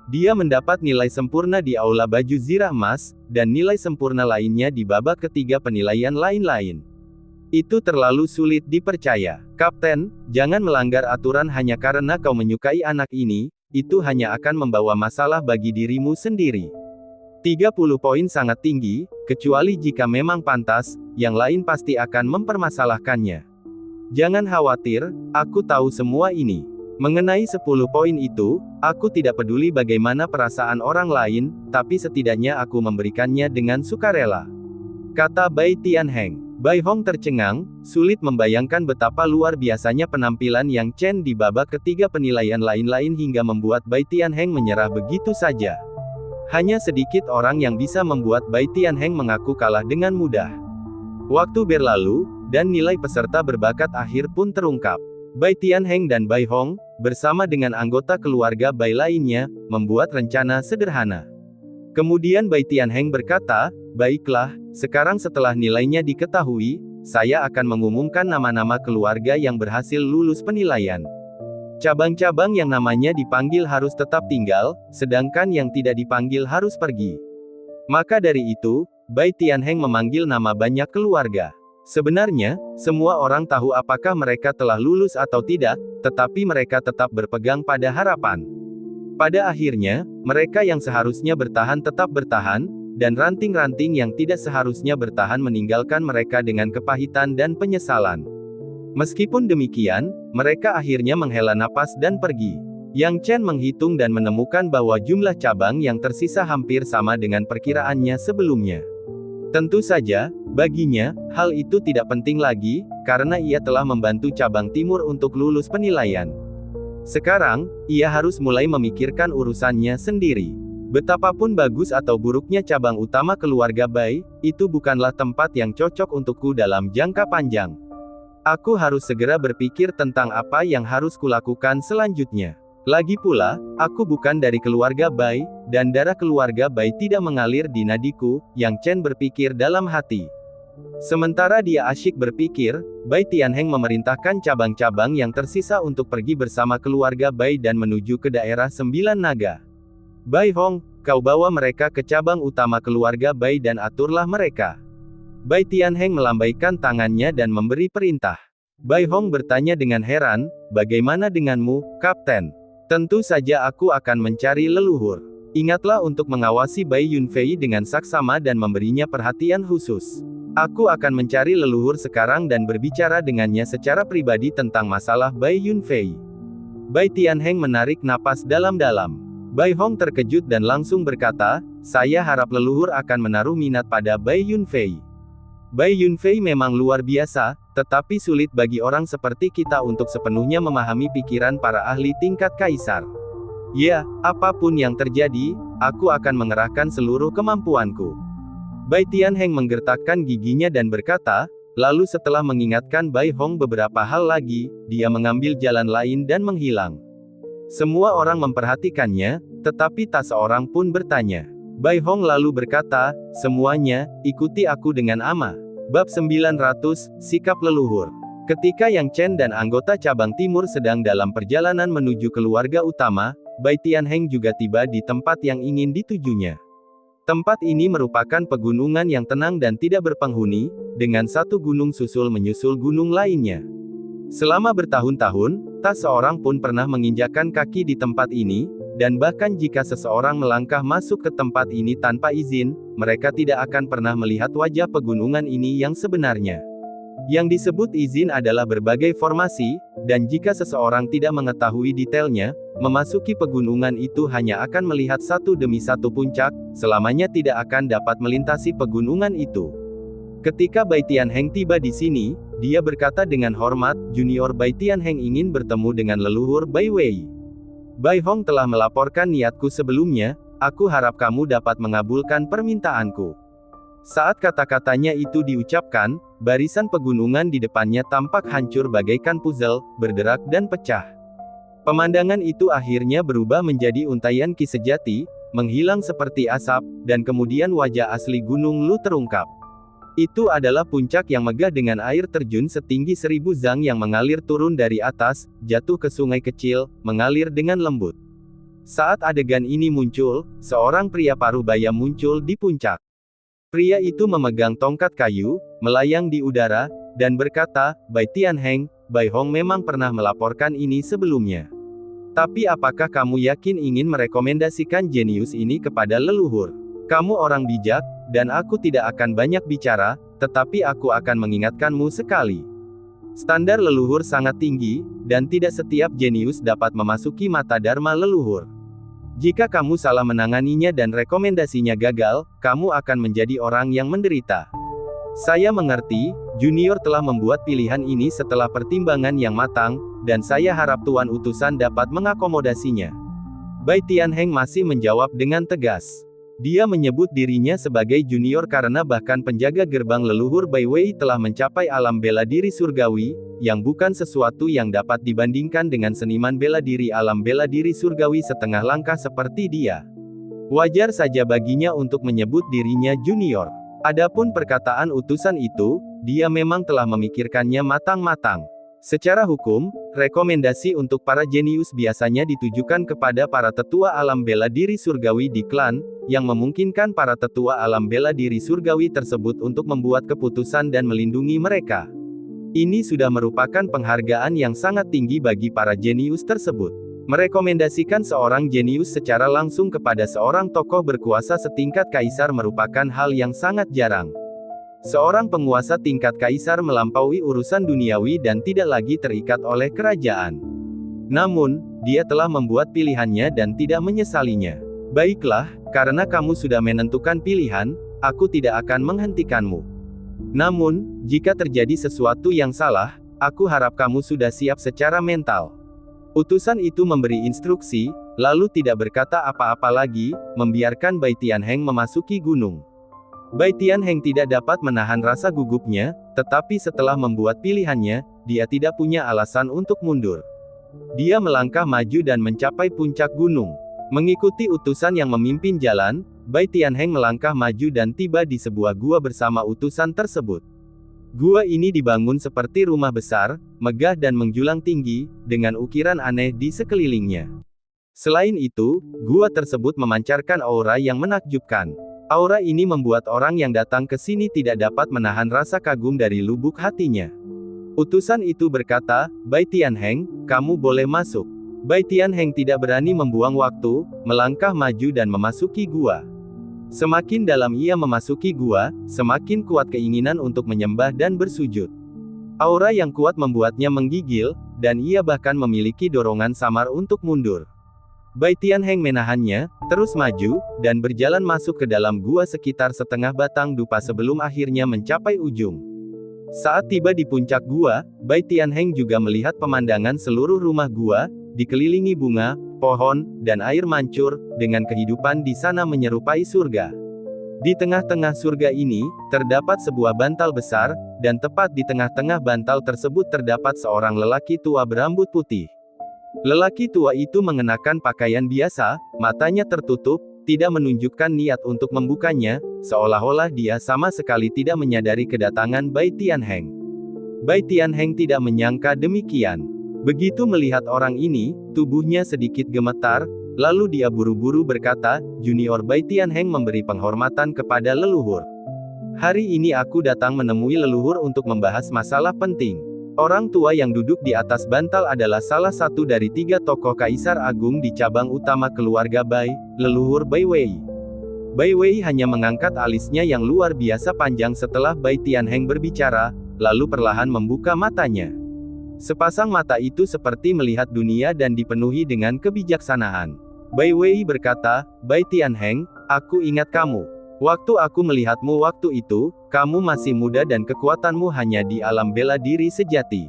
Dia mendapat nilai sempurna di aula baju zirah emas, dan nilai sempurna lainnya di babak ketiga penilaian lain-lain. Itu terlalu sulit dipercaya. Kapten, jangan melanggar aturan hanya karena kau menyukai anak ini, itu hanya akan membawa masalah bagi dirimu sendiri. 30 poin sangat tinggi, kecuali jika memang pantas, yang lain pasti akan mempermasalahkannya. Jangan khawatir, aku tahu semua ini. Mengenai 10 poin itu, aku tidak peduli bagaimana perasaan orang lain, tapi setidaknya aku memberikannya dengan sukarela. Kata Bai Tianheng. Bai Hong tercengang, sulit membayangkan betapa luar biasanya penampilan Yang Chen di babak ketiga penilaian lain-lain hingga membuat Bai Tianheng menyerah begitu saja. Hanya sedikit orang yang bisa membuat Bai Tianheng mengaku kalah dengan mudah. Waktu berlalu, dan nilai peserta berbakat akhir pun terungkap. Bai Tianheng dan Bai Hong, bersama dengan anggota keluarga Bai lainnya, membuat rencana sederhana. Kemudian Bai Tianheng berkata, "Baiklah, sekarang setelah nilainya diketahui, saya akan mengumumkan nama-nama keluarga yang berhasil lulus penilaian. Cabang-cabang yang namanya dipanggil harus tetap tinggal, sedangkan yang tidak dipanggil harus pergi." Maka dari itu, Bai Tianheng memanggil nama banyak keluarga. Sebenarnya, semua orang tahu apakah mereka telah lulus atau tidak, tetapi mereka tetap berpegang pada harapan. Pada akhirnya, mereka yang seharusnya bertahan tetap bertahan, dan ranting-ranting yang tidak seharusnya bertahan meninggalkan mereka dengan kepahitan dan penyesalan. Meskipun demikian, mereka akhirnya menghela napas dan pergi. Yang Chen menghitung dan menemukan bahwa jumlah cabang yang tersisa hampir sama dengan perkiraannya sebelumnya. Tentu saja, baginya, hal itu tidak penting lagi, karena ia telah membantu cabang timur untuk lulus penilaian. Sekarang, ia harus mulai memikirkan urusannya sendiri. Betapapun bagus atau buruknya cabang utama keluarga Bai, itu bukanlah tempat yang cocok untukku dalam jangka panjang. Aku harus segera berpikir tentang apa yang harus kulakukan selanjutnya. Lagi pula, aku bukan dari keluarga Bai, dan darah keluarga Bai tidak mengalir di nadiku, Yang Chen berpikir dalam hati. Sementara dia asyik berpikir, Bai Tianheng memerintahkan cabang-cabang yang tersisa untuk pergi bersama keluarga Bai dan menuju ke daerah 9 naga. "Bai Hong, kau bawa mereka ke cabang utama keluarga Bai dan aturlah mereka." Bai Tianheng melambaikan tangannya dan memberi perintah. Bai Hong bertanya dengan heran, "Bagaimana denganmu, Kapten?" "Tentu saja aku akan mencari leluhur. Ingatlah untuk mengawasi Bai Yunfei dengan saksama dan memberinya perhatian khusus. Aku akan mencari leluhur sekarang dan berbicara dengannya secara pribadi tentang masalah Bai Yunfei." Bai Tianheng menarik napas dalam-dalam. Bai Hong terkejut dan langsung berkata, saya harap leluhur akan menaruh minat pada Bai Yunfei. Bai Yunfei memang luar biasa, tetapi sulit bagi orang seperti kita untuk sepenuhnya memahami pikiran para ahli tingkat kaisar. Ya, apapun yang terjadi, aku akan mengerahkan seluruh kemampuanku. Bai Tianheng menggertakkan giginya dan berkata, lalu setelah mengingatkan Bai Hong beberapa hal lagi, dia mengambil jalan lain dan menghilang. Semua orang memperhatikannya, tetapi tak seorang pun bertanya. Bai Hong lalu berkata, semuanya, ikuti aku dengan ama. Bab 900, Sikap Leluhur. Ketika Yang Chen dan anggota cabang timur sedang dalam perjalanan menuju keluarga utama, Bai Tianheng juga tiba di tempat yang ingin ditujunya. Tempat ini merupakan pegunungan yang tenang dan tidak berpenghuni, dengan satu gunung susul menyusul gunung lainnya. Selama bertahun-tahun, tak seorang pun pernah menginjakkan kaki di tempat ini, dan bahkan jika seseorang melangkah masuk ke tempat ini tanpa izin, mereka tidak akan pernah melihat wajah pegunungan ini yang sebenarnya. Yang disebut izin adalah berbagai formasi, dan jika seseorang tidak mengetahui detailnya, memasuki pegunungan itu hanya akan melihat satu demi satu puncak, selamanya tidak akan dapat melintasi pegunungan itu. Ketika Bai Tianheng tiba di sini, dia berkata dengan hormat, junior Bai Tianheng ingin bertemu dengan leluhur Bai Wei. Bai Hong telah melaporkan niatku sebelumnya, aku harap kamu dapat mengabulkan permintaanku. Saat kata-katanya itu diucapkan, barisan pegunungan di depannya tampak hancur bagaikan puzzle, berderak dan pecah. Pemandangan itu akhirnya berubah menjadi untaian ki sejati, menghilang seperti asap, dan kemudian wajah asli Gunung Lu terungkap. Itu adalah puncak yang megah dengan air terjun setinggi 1000 zang yang mengalir turun dari atas, jatuh ke sungai kecil, mengalir dengan lembut. Saat adegan ini muncul, seorang pria parubaya muncul di puncak. Pria itu memegang tongkat kayu, melayang di udara, dan berkata, Bai Tianheng, Bai Hong memang pernah melaporkan ini sebelumnya. Tapi apakah kamu yakin ingin merekomendasikan jenius ini kepada leluhur? Kamu orang bijak, dan aku tidak akan banyak bicara, tetapi aku akan mengingatkanmu sekali. Standar leluhur sangat tinggi, dan tidak setiap jenius dapat memasuki mata dharma leluhur. Jika kamu salah menanganinya dan rekomendasinya gagal, kamu akan menjadi orang yang menderita. Saya mengerti, junior telah membuat pilihan ini setelah pertimbangan yang matang, dan saya harap tuan utusan dapat mengakomodasinya. Bai Tianheng masih menjawab dengan tegas. Dia menyebut dirinya sebagai junior karena bahkan penjaga gerbang leluhur Bai Wei telah mencapai alam bela diri surgawi, yang bukan sesuatu yang dapat dibandingkan dengan seniman bela diri alam bela diri surgawi setengah langkah seperti dia. Wajar saja baginya untuk menyebut dirinya junior. Adapun perkataan utusan itu, dia memang telah memikirkannya matang-matang. Secara hukum, rekomendasi untuk para jenius biasanya ditujukan kepada para tetua alam bela diri surgawi di klan, yang memungkinkan para tetua alam bela diri surgawi tersebut untuk membuat keputusan dan melindungi mereka. Ini sudah merupakan penghargaan yang sangat tinggi bagi para jenius tersebut. Merekomendasikan seorang jenius secara langsung kepada seorang tokoh berkuasa setingkat kaisar merupakan hal yang sangat jarang. Seorang penguasa tingkat kaisar melampaui urusan duniawi dan tidak lagi terikat oleh kerajaan. Namun, dia telah membuat pilihannya dan tidak menyesalinya. Baiklah, karena kamu sudah menentukan pilihan, aku tidak akan menghentikanmu. Namun, jika terjadi sesuatu yang salah, aku harap kamu sudah siap secara mental. Utusan itu memberi instruksi, lalu tidak berkata apa-apa lagi, membiarkan Bai Tianheng memasuki gunung. Bai Tianheng tidak dapat menahan rasa gugupnya, tetapi setelah membuat pilihannya, dia tidak punya alasan untuk mundur. Dia melangkah maju dan mencapai puncak gunung. Mengikuti utusan yang memimpin jalan, Bai Tianheng melangkah maju dan tiba di sebuah gua bersama utusan tersebut. Gua ini dibangun seperti rumah besar, megah dan menjulang tinggi, dengan ukiran aneh di sekelilingnya. Selain itu, gua tersebut memancarkan aura yang menakjubkan. Aura ini membuat orang yang datang ke sini tidak dapat menahan rasa kagum dari lubuk hatinya. Utusan itu berkata, Bai Tianheng, kamu boleh masuk. Bai Tianheng tidak berani membuang waktu, melangkah maju dan memasuki gua. Semakin dalam ia memasuki gua, semakin kuat keinginan untuk menyembah dan bersujud. Aura yang kuat membuatnya menggigil, dan ia bahkan memiliki dorongan samar untuk mundur. Bai Tianheng menahannya, terus maju, dan berjalan masuk ke dalam gua sekitar setengah batang dupa sebelum akhirnya mencapai ujung. Saat tiba di puncak gua, Bai Tianheng juga melihat pemandangan seluruh rumah gua, dikelilingi bunga, pohon, dan air mancur, dengan kehidupan di sana menyerupai surga. Di tengah-tengah surga ini, terdapat sebuah bantal besar, dan tepat di tengah-tengah bantal tersebut terdapat seorang lelaki tua berambut putih. Lelaki tua itu mengenakan pakaian biasa, matanya tertutup, tidak menunjukkan niat untuk membukanya, seolah-olah dia sama sekali tidak menyadari kedatangan Bai Tianheng. Bai Tianheng tidak menyangka demikian. Begitu melihat orang ini, tubuhnya sedikit gemetar, lalu dia buru-buru berkata, "Junior Bai Tianheng memberi penghormatan kepada leluhur. Hari ini aku datang menemui leluhur untuk membahas masalah penting." Orang tua yang duduk di atas bantal adalah salah satu dari 3 tokoh Kaisar Agung di cabang utama keluarga Bai, leluhur Bai Wei. Bai Wei hanya mengangkat alisnya yang luar biasa panjang setelah Bai Tianheng berbicara, lalu perlahan membuka matanya. Sepasang mata itu seperti melihat dunia dan dipenuhi dengan kebijaksanaan. Bai Wei berkata, "Bai Tianheng, aku ingat kamu. Waktu aku melihatmu waktu itu, kamu masih muda dan kekuatanmu hanya di alam bela diri sejati.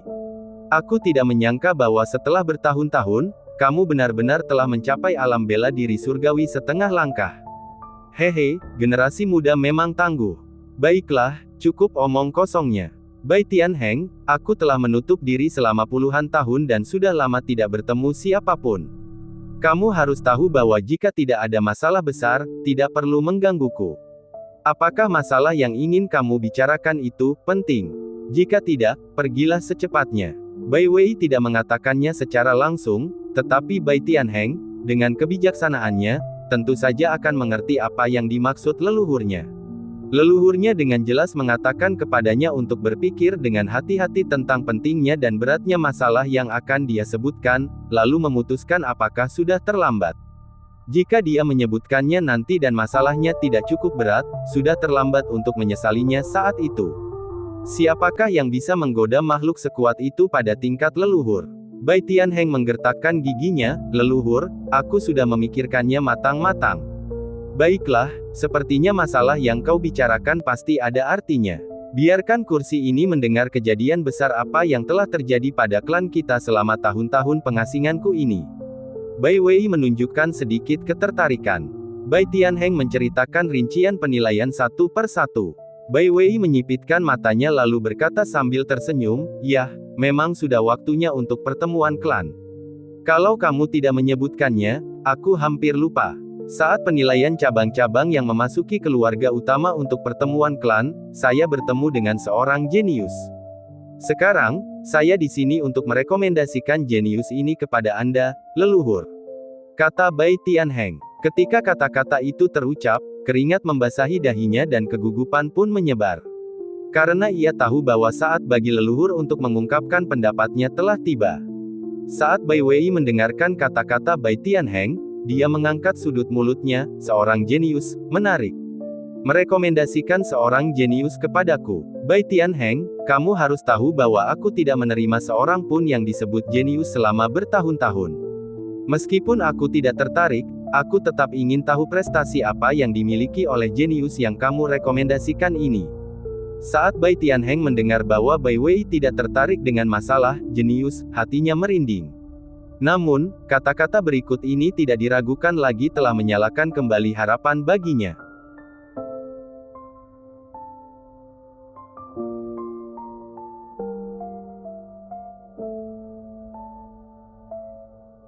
Aku tidak menyangka bahwa setelah bertahun-tahun, kamu benar-benar telah mencapai alam bela diri surgawi setengah langkah. Hehe, generasi muda memang tangguh. Baiklah, cukup omong kosongnya. Bai Tianheng, aku telah menutup diri selama puluhan tahun dan sudah lama tidak bertemu siapapun. Kamu harus tahu bahwa jika tidak ada masalah besar, tidak perlu menggangguku. Apakah masalah yang ingin kamu bicarakan itu penting? Jika tidak, pergilah secepatnya." Bai Wei tidak mengatakannya secara langsung, tetapi Bai Tianheng, dengan kebijaksanaannya, tentu saja akan mengerti apa yang dimaksud leluhurnya. Leluhurnya dengan jelas mengatakan kepadanya untuk berpikir dengan hati-hati tentang pentingnya dan beratnya masalah yang akan dia sebutkan, lalu memutuskan apakah sudah terlambat. Jika dia menyebutkannya nanti dan masalahnya tidak cukup berat, sudah terlambat untuk menyesalinya saat itu. Siapakah yang bisa menggoda makhluk sekuat itu pada tingkat leluhur? Bai Tianheng menggertakkan giginya, "Leluhur, aku sudah memikirkannya matang-matang. Baiklah, sepertinya masalah yang kau bicarakan pasti ada artinya. Biarkan kursi ini mendengar kejadian besar apa yang telah terjadi pada klan kita selama tahun-tahun pengasinganku ini." Bai Wei menunjukkan sedikit ketertarikan. Bai Tianheng menceritakan rincian penilaian satu per satu. Bai Wei menyipitkan matanya lalu berkata sambil tersenyum, "Yah, memang sudah waktunya untuk pertemuan klan. Kalau kamu tidak menyebutkannya, aku hampir lupa. Saat penilaian cabang-cabang yang memasuki keluarga utama untuk pertemuan klan, saya bertemu dengan seorang jenius. Sekarang, saya di sini untuk merekomendasikan jenius ini kepada Anda, leluhur," kata Bai Tianheng. Ketika kata-kata itu terucap, keringat membasahi dahinya dan kegugupan pun menyebar. Karena ia tahu bahwa saat bagi leluhur untuk mengungkapkan pendapatnya telah tiba. Saat Bai Wei mendengarkan kata-kata Bai Tianheng, dia mengangkat sudut mulutnya, "Seorang jenius, menarik. Merekomendasikan seorang jenius kepadaku. Bai Tianheng, kamu harus tahu bahwa aku tidak menerima seorang pun yang disebut jenius selama bertahun-tahun. Meskipun aku tidak tertarik, aku tetap ingin tahu prestasi apa yang dimiliki oleh jenius yang kamu rekomendasikan ini." Saat Bai Tianheng mendengar bahwa Bai Wei tidak tertarik dengan masalah jenius, hatinya merinding. Namun, kata-kata berikut ini tidak diragukan lagi telah menyalakan kembali harapan baginya.